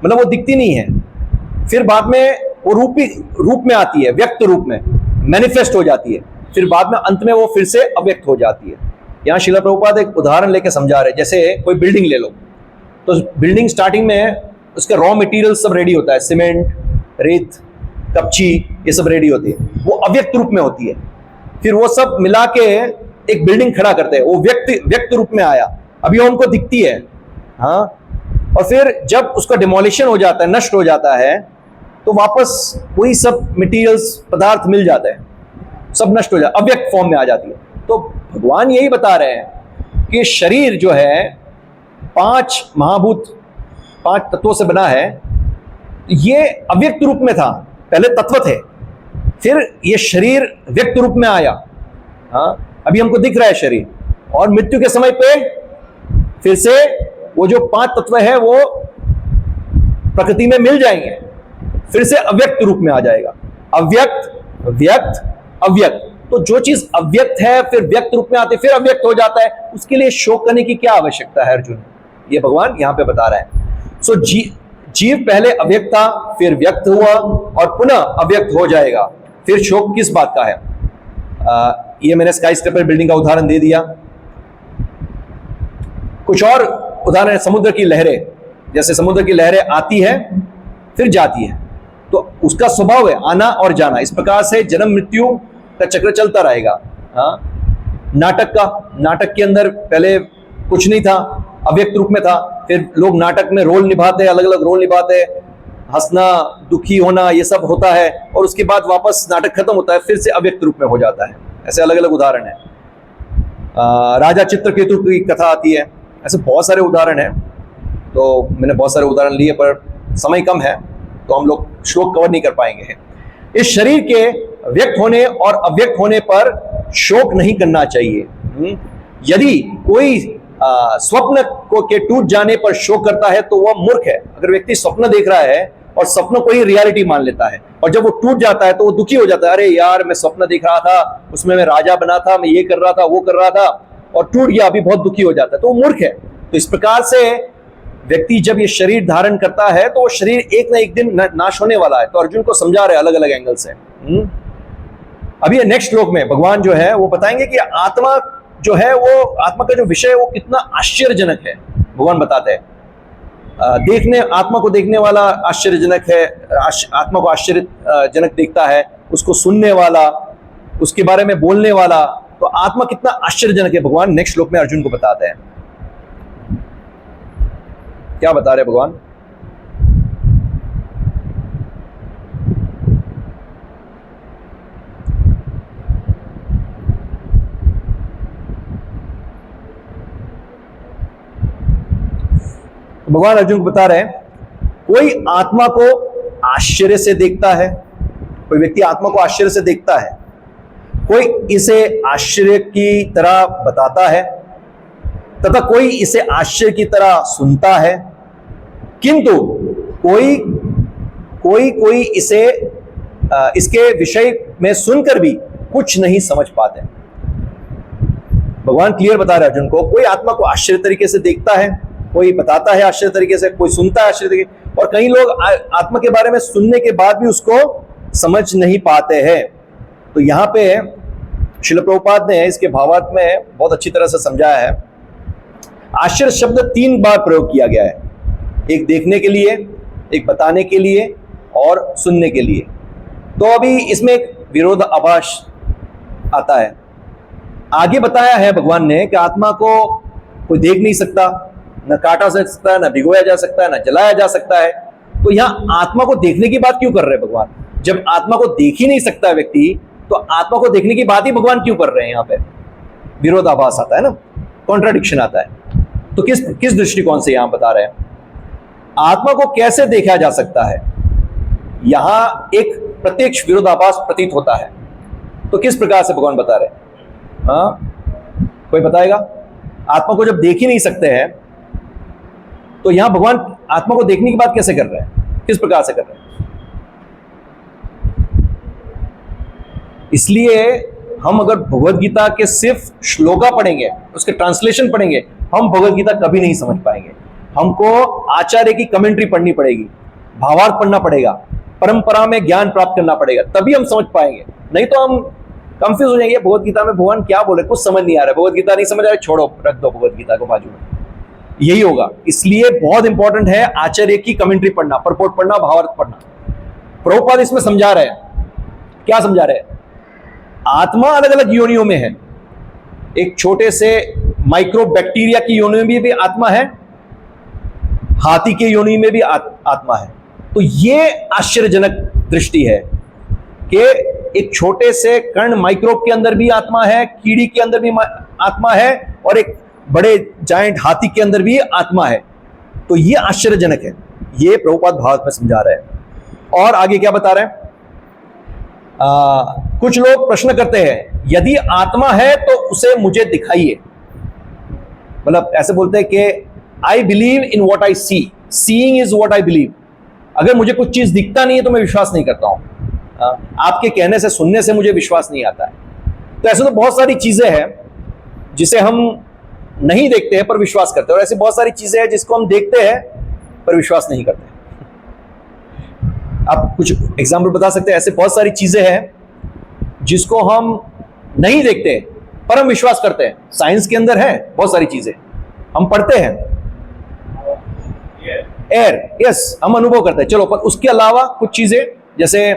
मतलब वो दिखती नहीं है। फिर बाद में वो रूप में आती है, व्यक्त रूप में मैनिफेस्ट हो जाती है। फिर बाद में अंत में वो फिर से अव्यक्त हो जाती है। यहाँ श्रील प्रभुपाद एक उदाहरण लेके समझा रहे हैं। जैसे कोई बिल्डिंग ले लो, तो बिल्डिंग स्टार्टिंग में उसका रॉ मटेरियल सब रेडी होता है, सीमेंट, रेत, कपची, ये सब रेडी होती है, वो अव्यक्त रूप में होती है। फिर वो सब मिला के एक बिल्डिंग खड़ा करते हैं, वो व्यक्त रूप में आया, अभी वो हमको दिखती है। हाँ, और फिर जब उसका डिमोलिशन हो जाता है, नष्ट हो जाता है, तो वापस वही सब मटेरियल्स, पदार्थ मिल जाते हैं, सब नष्ट हो जाता है, अव्यक्त फॉर्म में आ जाती है। तो भगवान यही बता रहे हैं कि शरीर जो है 5 महाभूत, 5 तत्वों से बना है। ये अव्यक्त रूप में था, पहले तत्व थे, फिर ये शरीर व्यक्त रूप में आया। हाँ, अभी हमको दिख रहा है शरीर, और मृत्यु के समय पे फिर से वो जो 5 तत्व है वो प्रकृति में मिल जाएंगे, फिर से अव्यक्त रूप में आ जाएगा। अव्यक्त, व्यक्त, अव्यक्त। तो जो चीज अव्यक्त है फिर व्यक्त रूप में आती है, फिर अव्यक्त हो जाता है, उसके लिए शोक करने की क्या आवश्यकता है अर्जुन, ये भगवान यहां पे बता रहे हैं। सो जीव पहले अव्यक्त था, फिर व्यक्त हुआ और पुनः अव्यक्त हो जाएगा। फिर शोक किस बात का है? ये मैंने स्काई स्क्रैपर बिल्डिंग का उदाहरण दे दिया। कुछ और उदाहरण है, समुद्र की लहरें। जैसे समुद्र की लहरें आती है फिर जाती है, तो उसका स्वभाव है आना और जाना। इस प्रकार से जन्म मृत्यु का चक्र चलता रहेगा। हाँ, नाटक के अंदर पहले कुछ नहीं था, अव्यक्त रूप में था, फिर लोग नाटक में रोल निभाते हैं, अलग अलग रोल निभाते हैं, हंसना, दुखी होना, ये सब होता है, और उसके बाद वापस नाटक खत्म होता है, फिर से अव्यक्त रूप में हो जाता है। ऐसे अलग अलग उदाहरण है। राजा चित्रकेतु की कथा आती है, ऐसे बहुत सारे उदाहरण हैं। तो मैंने बहुत सारे उदाहरण लिए, पर समय कम है तो हम लोग श्लोक कवर नहीं कर पाएंगे। इस शरीर के व्यक्त होने और अव्यक्त होने पर शोक नहीं करना चाहिए। यदि कोई स्वप्न को के टूट जाने पर शोक करता है तो वह मूर्ख है। अगर व्यक्ति स्वप्न देख रहा है और स्वप्न को ही रियलिटी मान लेता है, और जब वो टूट जाता है तो वो दुखी हो जाता है, अरे यार मैं स्वप्न देख रहा था, उसमें मैं राजा बना था, मैं ये कर रहा था, वो कर रहा था, और टूट गया, अभी बहुत दुखी हो जाता है, तो वो मूर्ख है। तो इस प्रकार से व्यक्ति जब ये शरीर धारण करता है तो वो शरीर एक ना एक दिन नाश होने वाला है। तो अर्जुन को समझा रहे अलग अलग एंगल से। अभी नेक्स्ट श्लोक में भगवान जो है वो बताएंगे कि आत्मा जो है, वो आत्मा का जो विषय है वो कितना आश्चर्यजनक है। भगवान बताते हैं, आत्मा को देखने वाला आश्चर्यजनक है, आत्मा को आश्चर्यजनक देखता है, उसको सुनने वाला, उसके बारे में बोलने वाला, तो आत्मा कितना आश्चर्यजनक है, भगवान नेक्स्ट श्लोक में अर्जुन को बताते हैं। क्या बता रहे भगवान? भगवान अर्जुन को बता रहे हैं, कोई आत्मा को आश्चर्य से देखता है, कोई व्यक्ति आत्मा को आश्चर्य से देखता है, कोई इसे आश्चर्य की तरह बताता है तथा कोई इसे आश्चर्य की तरह सुनता है, किंतु कोई कोई कोई इसे इसके विषय में सुनकर भी कुछ नहीं समझ पाते। भगवान क्लियर बता रहे अर्जुन को, कोई आत्मा को आश्चर्य तरीके से देखता है, कोई बताता है आश्चर्य तरीके से, कोई सुनता है आश्चर्य तरीके, और कई लोग आत्मा के बारे में सुनने के बाद भी उसको समझ नहीं पाते हैं। तो यहां पे श्रील प्रभुपाद ने इसके भावार्थ में बहुत अच्छी तरह से समझाया है। आश्चर्य शब्द 3 बार प्रयोग किया गया है, एक देखने के लिए, एक बताने के लिए और सुनने के लिए। तो अभी इसमें एक विरोधाभास आता है। आगे बताया है भगवान ने कि आत्मा को कोई देख नहीं सकता, न काटा जा सकता है, न भिगोया जा सकता है, न जलाया जा सकता है। तो यहां आत्मा को देखने की बात क्यों कर रहे हैं भगवान? जब आत्मा को देख ही नहीं सकता व्यक्ति, तो आत्मा को देखने की बात ही भगवान क्यों कर रहे हैं? यहां पे विरोधाभास आता है ना, कॉन्ट्राडिक्शन आता है। तो किस दृष्टिकोण से यहां बता रहे हैं? आत्मा को कैसे देखा जा सकता है? यहां एक प्रत्यक्ष विरोधाभास प्रतीत होता है। तो किस प्रकार से भगवान बता रहे हैं? कोई बताएगा? आत्मा को जब देख ही नहीं सकते हैं, तो यहां भगवान आत्मा को देखने की बात कैसे कर रहे हैं? किस प्रकार से कर रहे हैं? इसलिए हम अगर भगवद गीता के सिर्फ श्लोका पढ़ेंगे, उसके ट्रांसलेशन पढ़ेंगे, हम भगवद गीता कभी नहीं समझ पाएंगे। हमको आचार्य की कमेंट्री पढ़नी पड़ेगी, भावार्थ पढ़ना पड़ेगा, परंपरा में ज्ञान प्राप्त करना पड़ेगा, तभी हम समझ पाएंगे। नहीं तो हम कंफ्यूज हो जाएंगे, भगवद गीता में भगवान क्या बोले, कुछ समझ नहीं आ रहा है, भगवद गीता नहीं समझ आ रहा है, छोड़ो, रख दो भगवद गीता को बाजू में। यही होगा। इसलिए बहुत इंपॉर्टेंट है आचार्य की कमेंट्री पढ़ना, परपोर्ट पढ़ना, भावार्थ पढ़ना। प्रभुपाद इसमें समझा रहे हैं, क्या समझा रहे हैं? आत्मा अलग अलग योनियों में है। एक छोटे से माइक्रो बैक्टीरिया की योनि में भी आत्मा है, हाथी के योनि में भी आत्मा है। तो ये आश्चर्यजनक दृष्टि है कि एक छोटे से कण माइक्रोब के अंदर भी आत्मा है, कीड़ी के अंदर भी आत्मा है, और एक बड़े जायंट हाथी के अंदर भी आत्मा है। तो ये आश्चर्यजनक है। ये प्रभुपाद भावार्थ में समझा रहे हैं। और आगे क्या बता रहे हैं? कुछ लोग प्रश्न करते हैं, यदि आत्मा है तो उसे मुझे दिखाइए। मतलब ऐसे बोलते हैं कि I believe in what I see, seeing is what I believe. अगर मुझे कुछ चीज दिखता नहीं है तो मैं विश्वास नहीं करता हूं। आपके कहने से, सुनने से मुझे विश्वास नहीं आता है। तो ऐसे तो बहुत सारी चीजें हैं जिसे हम नहीं देखते हैं पर विश्वास करते हैं, और ऐसी बहुत सारी चीजें हैं जिसको हम देखते हैं पर विश्वास नहीं करते। आप कुछ एग्जाम्पल बता सकते हैं? ऐसे बहुत सारी चीजें हैं जिसको हम नहीं देखते पर हम विश्वास करते हैं। साइंस के अंदर है बहुत सारी चीजें, हम पढ़ते हैं। एयर, यस, हम अनुभव करते हैं, चलो। पर उसके अलावा कुछ चीजें, जैसे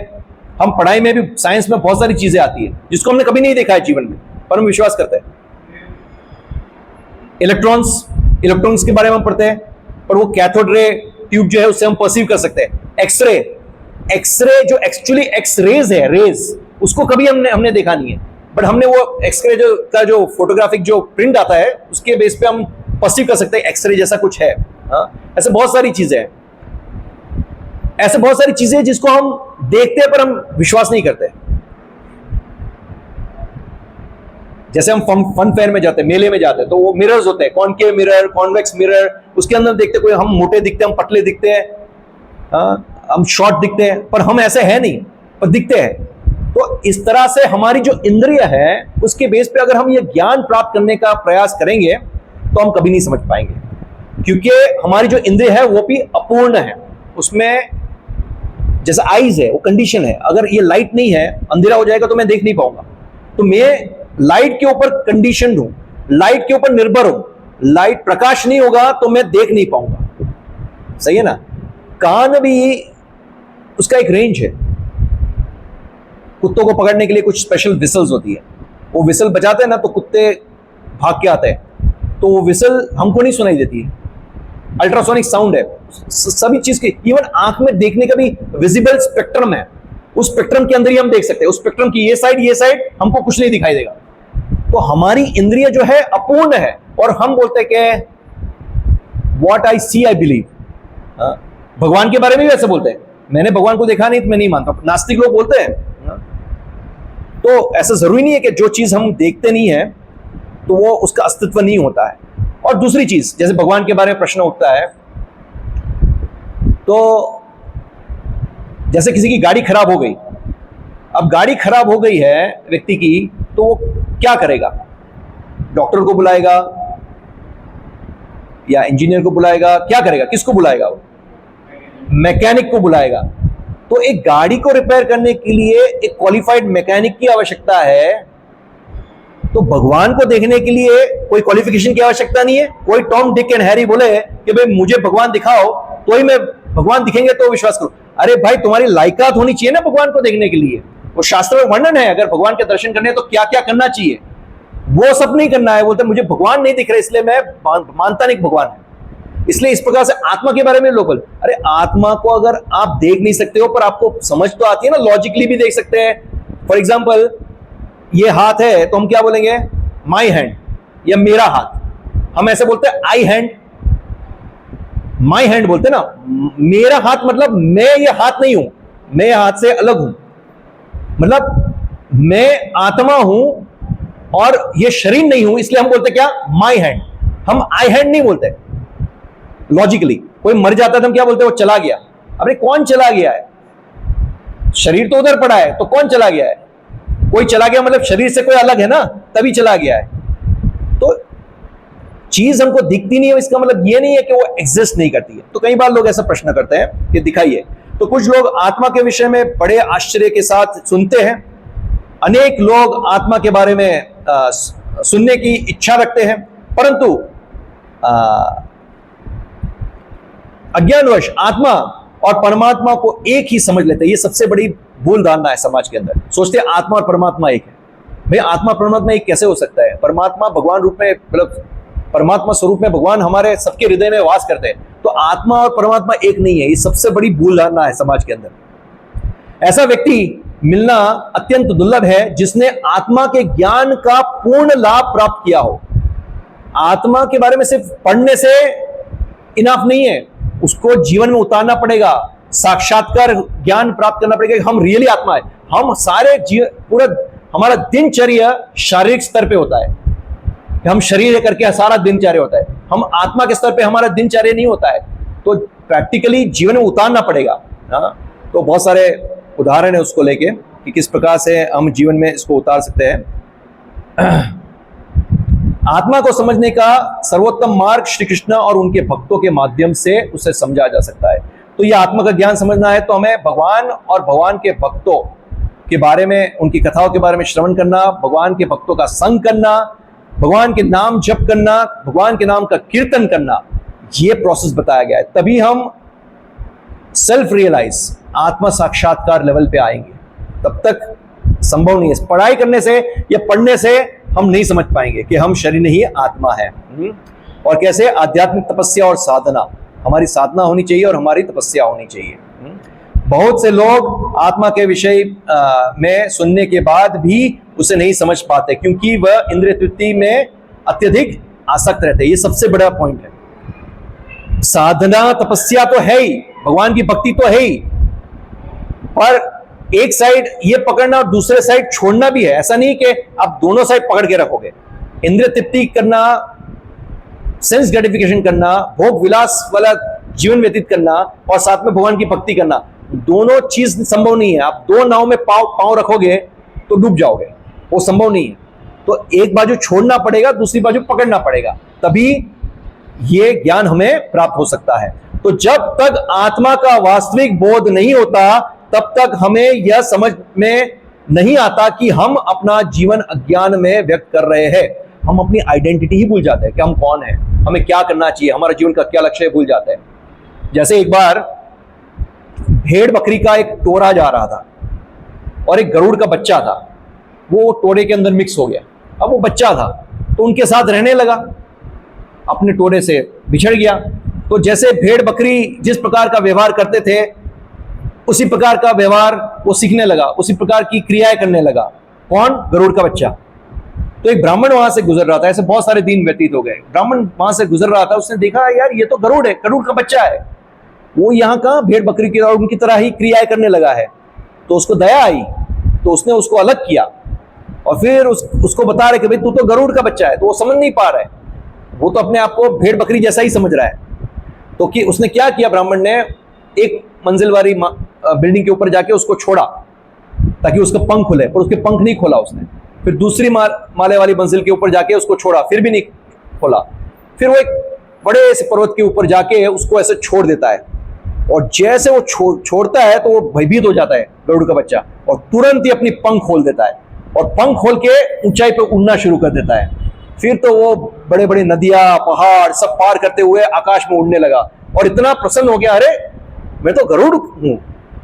हम पढ़ाई में भी, साइंस में बहुत सारी चीजें आती है जिसको हमने कभी नहीं देखा है जीवन में, पर हम विश्वास करते हैं। इलेक्ट्रॉन्स के बारे में हम पढ़ते हैं, पर वो कैथोड रे ट्यूब जो है उससे हम परसीव कर सकते हैं। एक्सरे जो एक्चुअली एक्सरेज है, रेज, उसको कभी हमने देखा नहीं है, बट हमने वो एक्सरे जो फोटोग्राफिक जो प्रिंट आता है उसके बेस पे हम परसीव कर सकते हैं एक्सरे जैसा कुछ है। ऐसे बहुत सारी चीजें हैं, ऐसे बहुत सारी चीजें जिसको हम देखते हैं पर हम विश्वास नहीं करते। जैसे हम फन फेयर में जाते हैं, मेले में जाते हैं, तो वो मिरर्स होते हैं, कॉनकेव मिरर, कॉन्वेक्स मिरर, उसके अंदर देखते कोई हम मोटे दिखते हैं, हम पतले दिखते हैं, हम शॉर्ट दिखते हैं, पर हम ऐसे हैं नहीं, पर दिखते हैं। तो इस तरह से हमारी जो इंद्रिय है उसके बेस पे अगर हम ये ज्ञान प्राप्त करने का प्रयास करेंगे तो हम कभी नहीं समझ पाएंगे, क्योंकि हमारी जो इंद्रिय है वो भी अपूर्ण है। उसमें जैसे आईज है, वो कंडीशन है। अगर ये लाइट नहीं है, अंधेरा हो जाएगा तो मैं देख नहीं पाऊंगा। तो मैं लाइट के ऊपर कंडीशनड हूं, लाइट के ऊपर निर्भर हूं। लाइट प्रकाश नहीं होगा तो मैं देख नहीं पाऊंगा, सही है ना? कान भी, उसका एक रेंज है। कुत्तों को पकड़ने के लिए कुछ स्पेशल विसल्स होती है, वो विसल बजाते हैं ना तो कुत्ते भाग के आते हैं, तो वो विसल हमको नहीं सुनाई देती है। अल्ट्रासोनिक साउंड है सभी चीज की। इवन आंख में देखने का भी विजिबल स्पेक्ट्रम है, उस स्पेक्ट्रम के अंदर ही हम देख सकते हैं। उस स्पेक्ट्रम की ये साइड हमको कुछ नहीं दिखाई देगा। तो हमारी इंद्रिय जो है अपूर्ण है, और हम बोलते हैं कि what I C I believe. भगवान के बारे में भी ऐसे बोलते हैं, मैंने भगवान को देखा नहीं तो मैं नहीं मानता। नास्तिक लोग बोलते हैं। तो ऐसा जरूरी नहीं है कि जो चीज हम देखते नहीं है तो वो उसका अस्तित्व नहीं होता है। और दूसरी चीज, जैसे भगवान के बारे में प्रश्न उठता है, तो जैसे किसी की गाड़ी खराब हो गई, अब गाड़ी खराब हो गई है व्यक्ति की, तो वो क्या करेगा? डॉक्टर को बुलाएगा या इंजीनियर को बुलाएगा? क्या करेगा? किसको बुलाएगा? वो मैकेनिक को बुलाएगा। तो एक गाड़ी को रिपेयर करने के लिए एक क्वालिफाइड मैकेनिक की आवश्यकता है, तो भगवान को देखने के लिए कोई क्वालिफिकेशन की आवश्यकता नहीं है। कोई टॉम डिक एंड हैरी बोले कि भाई मुझे भगवान दिखाओ तो ही मैं भगवान दिखेंगे तो विश्वास करूं। अरे भाई, तुम्हारी लायकात होनी चाहिए ना भगवान को देखने के लिए। वो शास्त्र में वर्णन है, अगर भगवान के दर्शन करने तो क्या क्या करना चाहिए, वो सब नहीं करना है। बोलते मुझे भगवान नहीं दिख रहे इसलिए मैं मानता नहीं भगवान है। इसलिए इस प्रकार से आत्मा के बारे में लोग बोलते, अरे आत्मा को अगर आप देख नहीं सकते हो पर आपको समझ तो आती है ना, लॉजिकली भी देख सकते हैं। फॉर एग्जाम्पल, ये हाथ है तो हम क्या बोलेंगे? माई हैंड या मेरा हाथ। हम ऐसे बोलते हैं आई हैंड, माई हैंड बोलते ना। मेरा हाथ मतलब मैं ये हाथ नहीं हूं, मैं हाथ से अलग हूं, मतलब मैं आत्मा हूं और ये शरीर नहीं हूं, इसलिए हम बोलते क्या? My hand. हम आई हैंड नहीं बोलते लॉजिकली। कोई मर जाता है तो हम क्या बोलते हैं? वो चला गया। अरे कौन चला गया है? शरीर तो उधर पड़ा है, तो कौन चला गया है? कोई चला गया मतलब शरीर से कोई अलग है ना, तभी चला गया है। तो चीज हमको दिखती नहीं है, इसका मतलब ये नहीं है कि वो एग्जिस्ट नहीं करती है। तो कई बार लोग ऐसा प्रश्न करते हैं कि दिखाइए। तो कुछ लोग आत्मा के विषय में बड़े आश्चर्य के साथ सुनते हैं। अनेक लोग आत्मा के बारे में सुनने की इच्छा रखते हैं, परंतु अज्ञानवश आत्मा और परमात्मा को एक ही समझ लेते हैं। ये सबसे बड़ी भूल धारणा है समाज के अंदर। सोचते हैं आत्मा और परमात्मा एक है। भाई आत्मा परमात्मा एक कैसे हो सकता है? परमात्मा भगवान रूप में, मतलब परमात्मा स्वरूप में भगवान हमारे सबके हृदय में वास करते हैं, तो आत्मा और परमात्मा एक नहीं है। ये सबसे बड़ी भूल धारणा है समाज के अंदर। ऐसा व्यक्ति मिलना अत्यंत दुर्लभ है जिसने आत्मा के ज्ञान का पूर्ण लाभ प्राप्त किया हो। आत्मा के बारे में सिर्फ पढ़ने से इनफ नहीं है, उसको जीवन में उतारना पड़ेगा, साक्षात्कार ज्ञान प्राप्त करना पड़ेगा कि हम रियली आत्मा है। हम सारे पूरा हमारा दिनचर्या शारीरिक स्तर पे होता है, हम शरीर करके सारा दिनचर्या होता है। हम आत्मा के स्तर पे हमारा दिनचर्या नहीं होता है, तो प्रैक्टिकली जीवन में उतारना पड़ेगा। तो बहुत सारे उदाहरण है उसको लेके कि किस प्रकार से हम जीवन में इसको उतार सकते हैं। आत्मा को समझने का सर्वोत्तम मार्ग श्री कृष्ण और उनके भक्तों के माध्यम से उसे समझा जा सकता है। तो यह आत्मा का ज्ञान समझना है तो हमें भगवान और भगवान के भक्तों के बारे में, उनकी कथाओं के बारे में श्रवण करना, भगवान के भक्तों का संग करना, भगवान के नाम जप करना, भगवान के नाम का कीर्तन करना, ये प्रोसेस बताया गया है। तभी हम सेल्फ रियलाइज, आत्मा साक्षात्कार लेवल पे आएंगे। तब तक संभव नहीं है। पढ़ाई करने से या पढ़ने से हम नहीं समझ पाएंगे कि हम शरीर नहीं आत्मा है। और कैसे? आध्यात्मिक तपस्या और साधना, हमारी साधना होनी चाहिए और हमारी तपस्या होनी चाहिए। बहुत से लोग आत्मा के विषय में सुनने के बाद भी उसे नहीं समझ पाते क्योंकि वह इंद्रिय तृप्ति में अत्यधिक आसक्त रहते हैं। ये सबसे बड़ा पॉइंट है। साधना तपस्या तो है ही, भगवान की भक्ति तो है ही, पर एक साइड ये पकड़ना और दूसरे साइड छोड़ना भी है। ऐसा नहीं कि आप दोनों साइड पकड़ के रखोगे। इंद्रिय तृप्ति करना, सेंस ग्रेटिफिकेशन करना, भोग विलास वाला जीवन व्यतीत करना और साथ में भगवान की भक्ति करना, दोनों चीज संभव नहीं है। आप दो नाव में पांव रखोगे तो डूब जाओगे, वो संभव नहीं है। तो एक बाजू छोड़ना पड़ेगा, दूसरी बाजू पकड़ना पड़ेगा, तभी ये ज्ञान हमें प्राप्त हो सकता है। तो जब तक आत्मा का वास्तविक बोध नहीं होता तब तक हमें यह समझ में नहीं आता कि हम अपना जीवन अज्ञान में व्यक्त कर रहे हैं। हम अपनी आइडेंटिटी ही भूल जाते हैं कि हम कौन हैं, हमें क्या करना चाहिए, हमारा जीवन का क्या लक्ष्य है, भूल जाते हैं। जैसे एक बार भेड़ बकरी का एक टोरा जा रहा था और एक गरुड़ का बच्चा था, वो टोरे के अंदर मिक्स हो गया। अब वो बच्चा था तो उनके साथ रहने लगा, अपने टोरे से बिछड़ गया। तो जैसे भेड़ बकरी जिस प्रकार का व्यवहार करते थे उसी प्रकार का व्यवहार वो सीखने लगा, उसी प्रकार की क्रियाएं करने लगा। कौन? गरुड़ का बच्चा। तो एक ब्राह्मण वहां से गुजर रहा था, ऐसे बहुत सारे दिन व्यतीत हो गए, ब्राह्मण वहां से गुजर रहा था, उसने देखा यार ये तो गरुड़ है, गरुड़ का बच्चा है, वो यहाँ का भेड़ बकरी की और उनकी तरह ही क्रियाएं करने लगा है। तो उसको दया आई, तो उसने उसको अलग किया और फिर उसको बता रहे कि भाई तू तो गरुड़ का बच्चा है। तो वो समझ नहीं पा रहा है, वो तो अपने आप को भेड़ बकरी जैसा ही समझ रहा है। तो कि उसने क्या किया, ब्राह्मण ने एक मंजिल वाली बिल्डिंग के ऊपर जाके उसको छोड़ा ताकि उसका पंख खुले, पर उसके पंख नहीं खोला उसने। फिर दूसरी माले वाली मंजिल के ऊपर जाके उसको छोड़ा, फिर भी नहीं खोला। फिर वो एक बड़े से पर्वत के ऊपर जाके उसको ऐसे छोड़ देता है, और जैसे वो छोड़ता है तो वो भयभीत हो जाता है गरुड़ का बच्चा, और तुरंत ही अपनी पंख खोल देता है और पंख खोल के ऊंचाई पे उड़ना शुरू कर देता है। फिर तो वो बड़े बड़े नदियां पहाड़ सब पार करते हुए आकाश में उड़ने लगा और इतना प्रसन्न हो गया, अरे मैं तो गरुड़ हूं,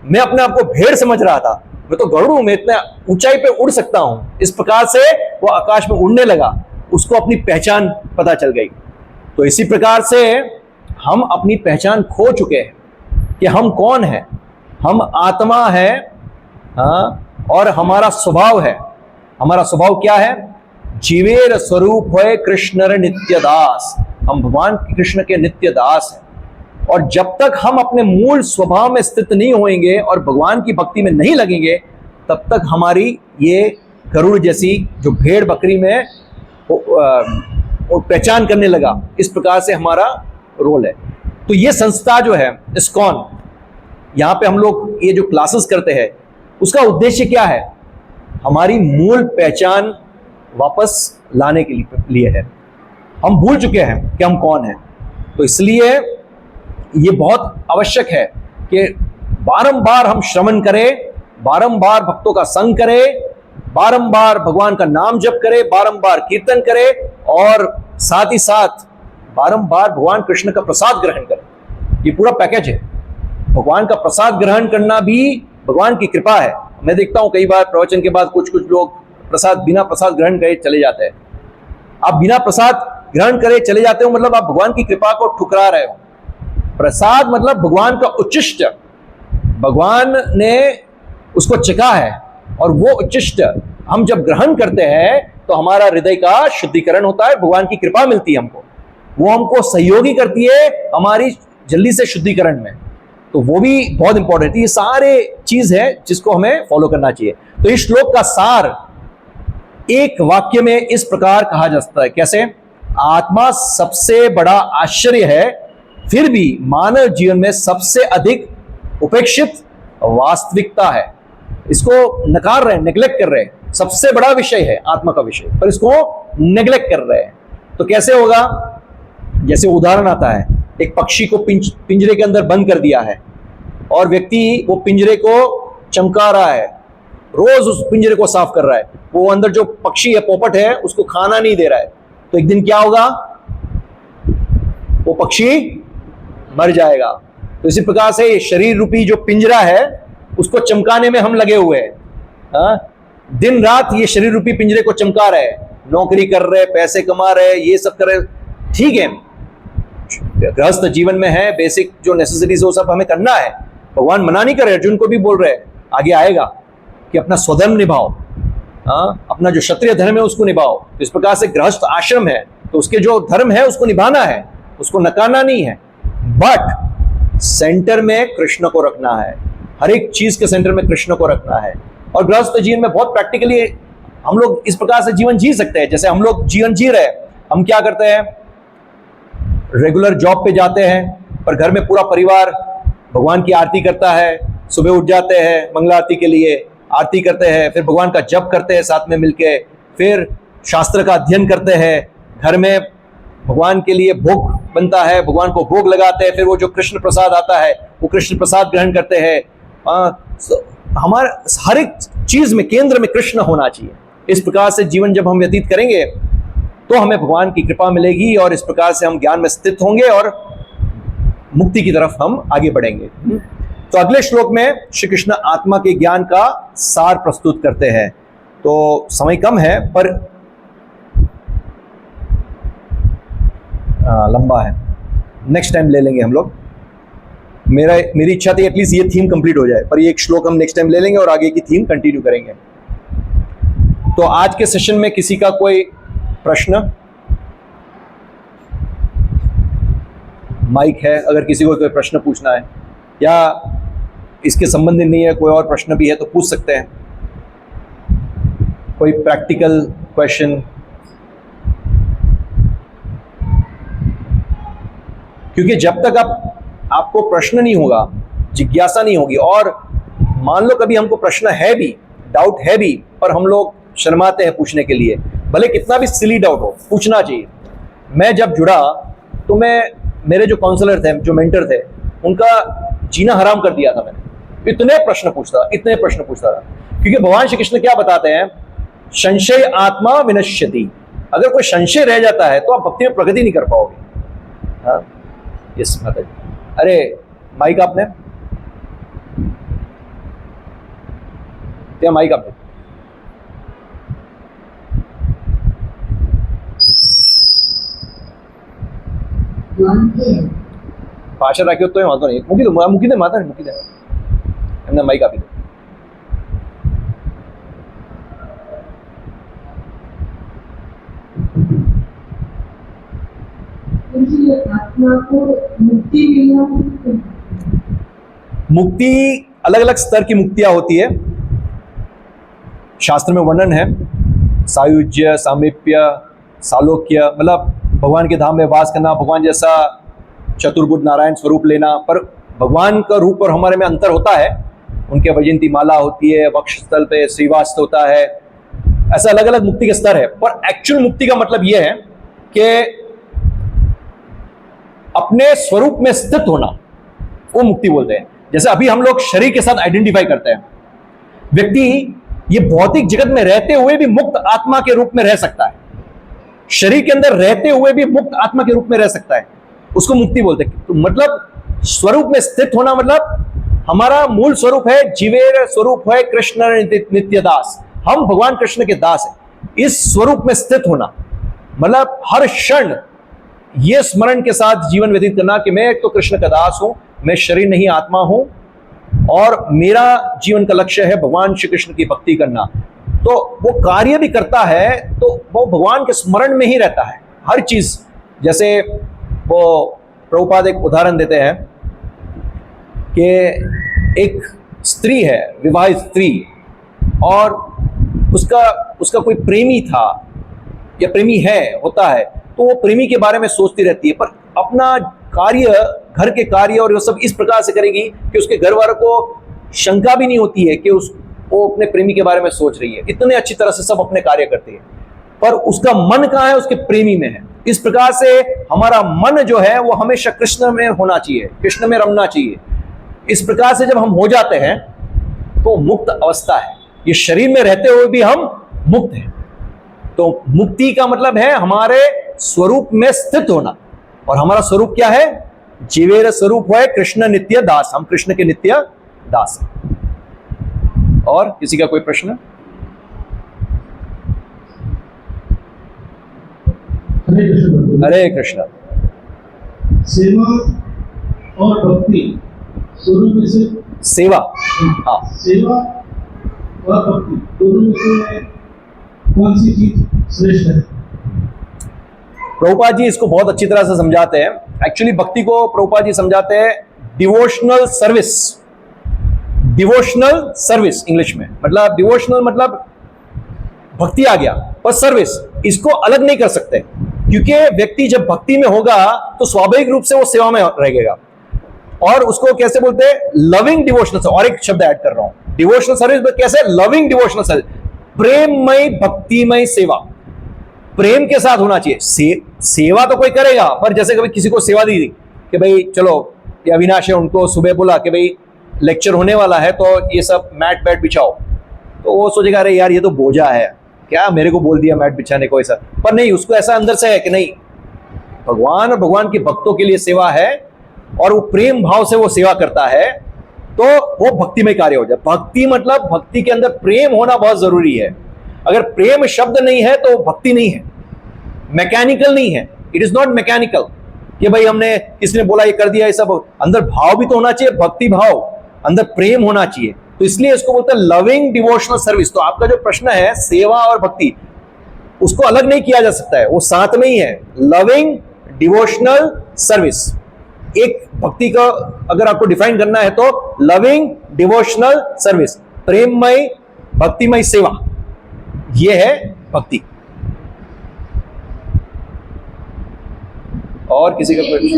मैं अपने आप को भेड़ समझ रहा था, मैं तो गरुड़ हूं, मैं इतना ऊंचाई पे उड़ सकता हूं। इस प्रकार से वो आकाश में उड़ने लगा, उसको अपनी पहचान पता चल गई। तो इसी प्रकार से हम अपनी पहचान खो चुके हैं कि हम कौन हैं। हम आत्मा है, हाँ, और हमारा स्वभाव है। हमारा स्वभाव क्या है? जीवेर स्वरूप है कृष्ण नित्य दास। हम भगवान कृष्ण के नित्य दास हैं, और जब तक हम अपने मूल स्वभाव में स्थित नहीं होंगे और भगवान की भक्ति में नहीं लगेंगे, तब तक हमारी ये गरुड़ जैसी जो भेड़ बकरी में पहचान करने लगा, इस प्रकार से हमारा रोल है। तो ये संस्था जो है इस्कॉन, यहाँ पे हम लोग ये जो क्लासेस करते हैं, उसका उद्देश्य क्या है? हमारी मूल पहचान वापस लाने के लिए है। हम भूल चुके हैं कि हम कौन हैं। तो इसलिए ये बहुत आवश्यक है कि बारंबार हम श्रवण करें, बारंबार भक्तों का संग करें, बारंबार भगवान का नाम जप करें, बारंबार कीर्तन करें, और साथ ही साथ बारंबार भगवान कृष्ण का प्रसाद ग्रहण करें। ये पूरा पैकेज है। भगवान का प्रसाद ग्रहण करना भी भगवान की कृपा है। मैं देखता हूं कई बार प्रवचन के बाद कुछ लोग बिना प्रसाद ग्रहण करे चले जाते हैं। आप बिना प्रसाद ग्रहण करे चले जाते हो, मतलब आप भगवान की कृपा को ठुकरा रहे हो। प्रसाद मतलब भगवान का उच्चिष्ट, भगवान ने उसको चखा है, और वो उच्चिष्ट हम जब ग्रहण करते हैं तो हमारा हृदय का शुद्धिकरण होता है, भगवान की कृपा मिलती है हमको, वो हमको सहयोगी करती है हमारी जल्दी से शुद्धिकरण में। तो वो भी बहुत इंपॉर्टेंट है। ये सारे चीज है जिसको हमें फॉलो करना चाहिए। तो इस श्लोक का सार एक वाक्य में इस प्रकार कहा जा सकता है, कैसे? आत्मा सबसे बड़ा आश्चर्य है, फिर भी मानव जीवन में सबसे अधिक उपेक्षित वास्तविकता है। इसको नकार रहे हैं, नेग्लेक्ट कर रहे हैं। सबसे बड़ा विषय है आत्मा का विषय, पर इसको नेग्लेक्ट कर रहे हैं। तो कैसे होगा? जैसे उदाहरण आता है, एक पक्षी को पिंजरे के अंदर बंद कर दिया है, और व्यक्ति वो पिंजरे को चमका रहा है, रोज उस पिंजरे को साफ कर रहा है, वो अंदर जो पक्षी है, पोपट है, उसको खाना नहीं दे रहा है। तो एक दिन क्या होगा? वो पक्षी मर जाएगा। तो इसी प्रकार से शरीर रूपी जो पिंजरा है, उसको चमकाने में हम लगे हुए हैं। दिन रात ये शरीर रूपी पिंजरे को चमका रहे, नौकरी कर रहे, पैसे कमा रहे, ये सब कर रहे, ठीक है, गृहस्थ जीवन में है, बेसिक जो नेसेसिटीज वो सब हमें करना है। भगवान मना नहीं कर रहे, अर्जुन को भी बोल रहे हैं, आगे आएगा कि अपना स्वधर्म निभाओ, अपना जो क्षत्रिय धर्म है उसको निभाओ। इस प्रकार से गृहस्थ आश्रम है, तो उसके जो धर्म है उसको निभाना है, उसको नकारना नहीं है, बट सेंटर में कृष्ण को रखना है। हर एक चीज के सेंटर में कृष्ण को रखना है। और गृहस्थ जीवन में बहुत प्रैक्टिकली हम लोग इस प्रकार से जीवन जी सकते हैं, जैसे हम लोग जीवन जी रहे हैं। हम क्या करते हैं? रेगुलर जॉब पे जाते हैं, पर घर में पूरा परिवार भगवान की आरती करता है। सुबह उठ जाते हैं मंगला आरती के लिए, आरती करते हैं, फिर भगवान का जप करते हैं साथ में मिलके, फिर शास्त्र का अध्ययन करते हैं, घर में भगवान के लिए भोग बनता है, भगवान को भोग लगाते हैं, फिर वो जो कृष्ण प्रसाद आता है वो कृष्ण प्रसाद ग्रहण करते हैं। हमारे हर एक चीज में केंद्र में कृष्ण होना चाहिए। इस प्रकार से जीवन जब हम व्यतीत करेंगे तो हमें भगवान की कृपा मिलेगी, और इस प्रकार से हम ज्ञान में स्थित होंगे और मुक्ति की तरफ हम आगे बढ़ेंगे। तो अगले श्लोक में श्री कृष्ण आत्मा के ज्ञान का सार प्रस्तुत करते हैं। तो समय कम है पर लंबा है, नेक्स्ट टाइम ले लेंगे हम लोग। मेरी इच्छा थी एटलीस्ट ये थीम कंप्लीट हो जाए, पर ये एक श्लोक हम नेक्स्ट टाइम ले लेंगे और आगे की थीम कंटिन्यू करेंगे। तो आज के सेशन में किसी का कोई प्रश्न? माइक है, अगर किसी को कोई प्रश्न पूछना है या इसके संबंधित नहीं है, कोई और प्रश्न भी है तो पूछ सकते हैं। कोई प्रैक्टिकल क्वेश्चन? क्योंकि जब तक आपको प्रश्न नहीं होगा, जिज्ञासा नहीं होगी, और मान लो कभी हमको प्रश्न है भी, डाउट है भी, पर हम लोग शर्माते हैं पूछने के लिए, भले कितना भी सिली डाउट हो, पूछना चाहिए। मैं जब जुड़ा तो मेरे जो काउंसलर थे, जो मेंटर थे, उनका जीना हराम कर दिया था मैंने। इतने प्रश्न पूछता था, क्योंकि भगवान श्री कृष्ण क्या बताते हैं? संशय आत्मा विनश्यति। अगर कोई संशय रह जाता है तो आप भक्ति में प्रगति नहीं कर पाओगे। हाँ, यस माता जी। अरे माइक आपने क्या? माइक आपने पाशा राखी हो तो वांधो नहीं, મૂકી દે માતા, મૂકી દે એમને માઈક આપી દે। मुक्ति अलग अलग स्तर की मुक्तियां होती है, शास्त्र में वर्णन है। सायुज्य, सामीप्य, सालोक्य, मतलब भगवान के धाम में वास करना, भगवान जैसा चतुर्भुज नारायण स्वरूप लेना। पर भगवान का रूप और हमारे में अंतर होता है। उनके वैजयंती माला होती है, वक्षस्थल पे श्रीवास होता है, ऐसा अलग अलग मुक्ति के स्तर है। पर एक्चुअल मुक्ति का मतलब यह है कि अपने स्वरूप में स्थित होना, वो मुक्ति बोलते हैं। जैसे अभी हम लोग शरीर के साथ आइडेंटिफाई करते हैं। व्यक्ति ये भौतिक जगत में रहते हुए भी मुक्त आत्मा के रूप में रह सकता है, शरीर के अंदर रहते हुए भी मुक्त आत्मा के रूप में रह सकता है, उसको मुक्ति बोलते हैं। तो मतलब स्वरूप में स्थित होना, मतलब हमारा मूल स्वरूप है, जीवेर स्वरूप है कृष्ण नित्य दास, हम भगवान कृष्ण के दास हैं। इस स्वरूप में स्थित होना मतलब हर क्षण ये स्मरण के साथ जीवन व्यतीत करना कि मैं एक तो कृष्ण का दास हूं, मैं शरीर नहीं आत्मा हूं, और मेरा जीवन का लक्ष्य है भगवान श्री कृष्ण की भक्ति करना। तो वो कार्य भी करता है तो वो भगवान के स्मरण में ही रहता है हर चीज। जैसे वो प्रभुपाद एक उदाहरण देते हैं कि एक स्त्री है, विवाहित स्त्री, और उसका कोई प्रेमी था या प्रेमी है, होता है, तो वो प्रेमी के बारे में सोचती रहती है, पर अपना कार्य, घर के कार्य और वो सब इस प्रकार से करेगी कि उसके घर वालों को शंका भी नहीं होती है कि वो अपने प्रेमी के बारे में सोच रही है। इतने अच्छी तरह से सब अपने कार्य करती है, पर उसका मन कहाँ है? उसके प्रेमी में है। इस प्रकार से हमारा मन जो है वो हमेशा कृष्ण में होना चाहिए, कृष्ण में रमना चाहिए। इस प्रकार से जब हम हो जाते हैं तो मुक्त अवस्था है। ये शरीर में रहते हुए भी हम मुक्त हैं। तो मुक्ति का मतलब है हमारे स्वरूप में स्थित होना, और हमारा स्वरूप क्या है? जीवेर स्वरूप है कृष्ण नित्य दास, हम कृष्ण के नित्य दास हैं। और किसी का कोई प्रश्न? हरे कृष्ण। सेवा और भक्ति दोनों में से सेवा, हाँ, सेवा और भक्ति दोनों में से कौन सी चीज श्रेष्ठ है? प्रभुपाद जी इसको बहुत अच्छी तरह से समझाते हैं। एक्चुअली भक्ति को प्रभुपाद जी समझाते हैं devotional service. Devotional service English में, मतलब डिवोशनल मतलब भक्ति आ गया, पर सर्विस इसको अलग नहीं कर सकते, क्योंकि व्यक्ति जब भक्ति में होगा तो स्वाभाविक रूप से वो सेवा में रहेगा। और उसको कैसे बोलते हैं? Loving devotional. और एक शब्द ऐड कर रहा हूं, डिवोशनल सर्विस कैसे? लविंग डिवोशनल सर्विस, प्रेममय भक्तिमय सेवा, प्रेम के साथ होना चाहिए। सेवा तो कोई करेगा, पर जैसे कभी किसी को सेवा दी कि भाई चलो, ये अविनाश है, उनको सुबह बोला कि भाई लेक्चर होने वाला है तो ये सब मैट बैट बिछाओ, तो वो सोचेगा अरे यार ये तो बोझा है, क्या मेरे को बोल दिया मैट बिछाने को, ऐसा। पर नहीं, उसको ऐसा अंदर से है कि नहीं, भगवान और भगवान के भक्तों के लिए सेवा है, और वो प्रेम भाव से वो सेवा करता है, तो वो भक्तिमय कार्य हो जाए। भक्ति मतलब भक्ति के अंदर प्रेम होना बहुत जरूरी है। अगर प्रेम शब्द नहीं है तो भक्ति नहीं है, मैकेनिकल नहीं है। इट इज नॉट मैकेनिकल कि भाई हमने किसने बोला ये कर दिया, ये सब। अंदर भाव भी तो होना चाहिए, भक्ति भाव, अंदर प्रेम होना चाहिए। तो इसलिए इसको बोलते हैं लविंग डिवोशनल सर्विस। तो आपका जो प्रश्न है सेवा और भक्ति, उसको अलग नहीं किया जा सकता है, वो साथ में ही है। लविंग डिवोशनल सर्विस, एक भक्ति का अगर आपको डिफाइन करना है तो लविंग डिवोशनल सर्विस, प्रेममय भक्तिमय सेवा, ये है भक्ति। और किसी का कोई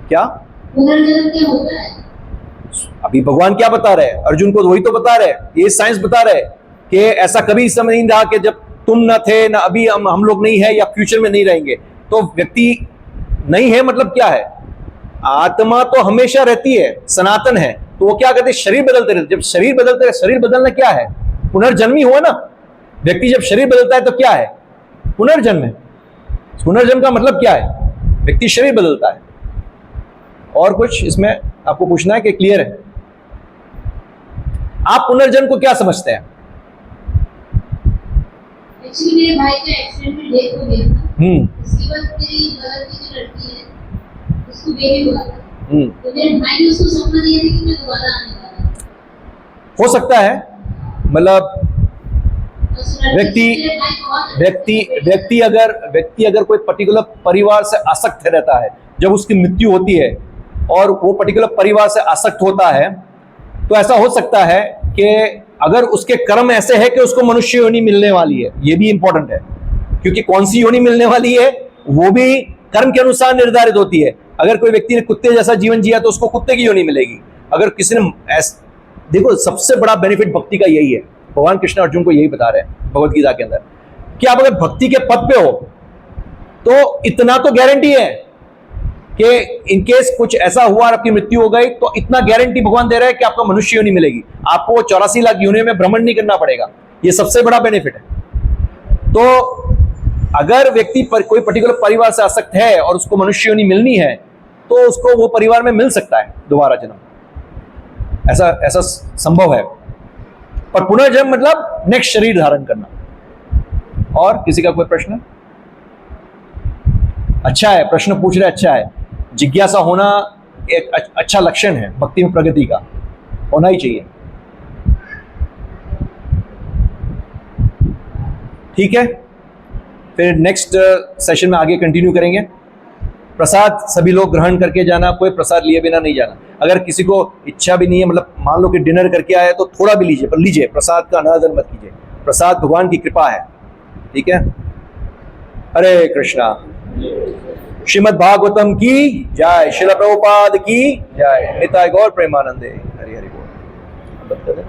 क्या? पुनर्जन्म क्या होता है? अभी भगवान क्या बता रहे हैं अर्जुन को? वही तो बता रहे हैं, ये साइंस बता रहे हैं कि ऐसा कभी समय नहीं रहा कि जब तुम न थे, ना अभी हम लोग नहीं है, या फ्यूचर में नहीं रहेंगे। तो व्यक्ति नहीं है मतलब क्या है? आत्मा तो हमेशा रहती है, सनातन है। तो वो क्या कहते हैं? शरीर बदलते रहते। जब शरीर बदलते रहे, शरीर बदलना क्या है? पुनर्जन्म ही हुआ ना। व्यक्ति जब शरीर बदलता है तो क्या है? पुनर्जन्म है। पुनर्जन्म का मतलब क्या है? व्यक्ति शरीर बदलता है। और कुछ इसमें आपको पूछना है कि क्लियर है? आप पुनर्जन्म को क्या समझते हैं? एक्चुअली मेरे भाई का एक्सीडेंट में डेथ हो गया था। उसके बाद मेरी बगल की जो लड़की है उसको बेबी हुआ था। तो मेरे भाई ने उसको सपना दिया था कि मैं दोबारा आने वाला हूं। हो सकता है, मतलब व्यक्ति अगर कोई पर्टिकुलर परिवार से आसक्त रहता है, जब उसकी मृत्यु होती है और वो पर्टिकुलर परिवार से आसक्त होता है, तो ऐसा हो सकता है कि अगर उसके कर्म ऐसे है कि उसको मनुष्य योनि मिलने वाली है। ये भी इंपॉर्टेंट है, क्योंकि कौन सी योनि मिलने वाली है वो भी कर्म के अनुसार निर्धारित होती है। अगर कोई व्यक्ति ने कुत्ते जैसा जीवन जिया तो उसको कुत्ते की योनि मिलेगी। अगर किसी ने देखो, सबसे बड़ा बेनिफिट भक्ति का यही है। भगवान कृष्ण अर्जुन को यही बता रहे हैं भगवत गीता के अंदर कि आप अगर भक्ति के पद पे हो तो इतना तो गारंटी है कि इनकेस कुछ ऐसा हुआ और आपकी मृत्यु हो गई तो इतना गारंटी भगवान दे रहा है कि आपको मनुष्य योनि मिलेगी। आपको 84 लाख योनियों में भ्रमण नहीं करना पड़ेगा। ये सबसे बड़ा बेनिफिट है। तो अगर व्यक्ति कोई पर्टिकुलर परिवार से आसक्त है और उसको मनुष्य योनि मिलनी है तो उसको वो परिवार में मिल सकता है दोबारा जन्म। ऐसा संभव है। पर पुनर्जन्म मतलब नेक्स्ट शरीर धारण करना। और किसी का कोई प्रश्न? अच्छा है, प्रश्न पूछ रहे, अच्छा है। जिज्ञासा होना एक अच्छा लक्षण है भक्ति में प्रगति का, होना ही चाहिए। ठीक है, फिर नेक्स्ट सेशन में आगे कंटिन्यू करेंगे। प्रसाद सभी लोग ग्रहण करके जाना, कोई प्रसाद लिए बिना नहीं जाना। अगर किसी को इच्छा भी नहीं है, मतलब मान लो कि डिनर करके आए तो थोड़ा भी लीजिए, पर लीजिए, प्रसाद का अनादर मत कीजिए। प्रसाद भगवान की कृपा है। ठीक है, हरे कृष्णा। श्रीमद् भागवतम की जय, श्रील प्रभुपाद की जय, निताय गौर प्रेमानंदे। हरि हरि बोल।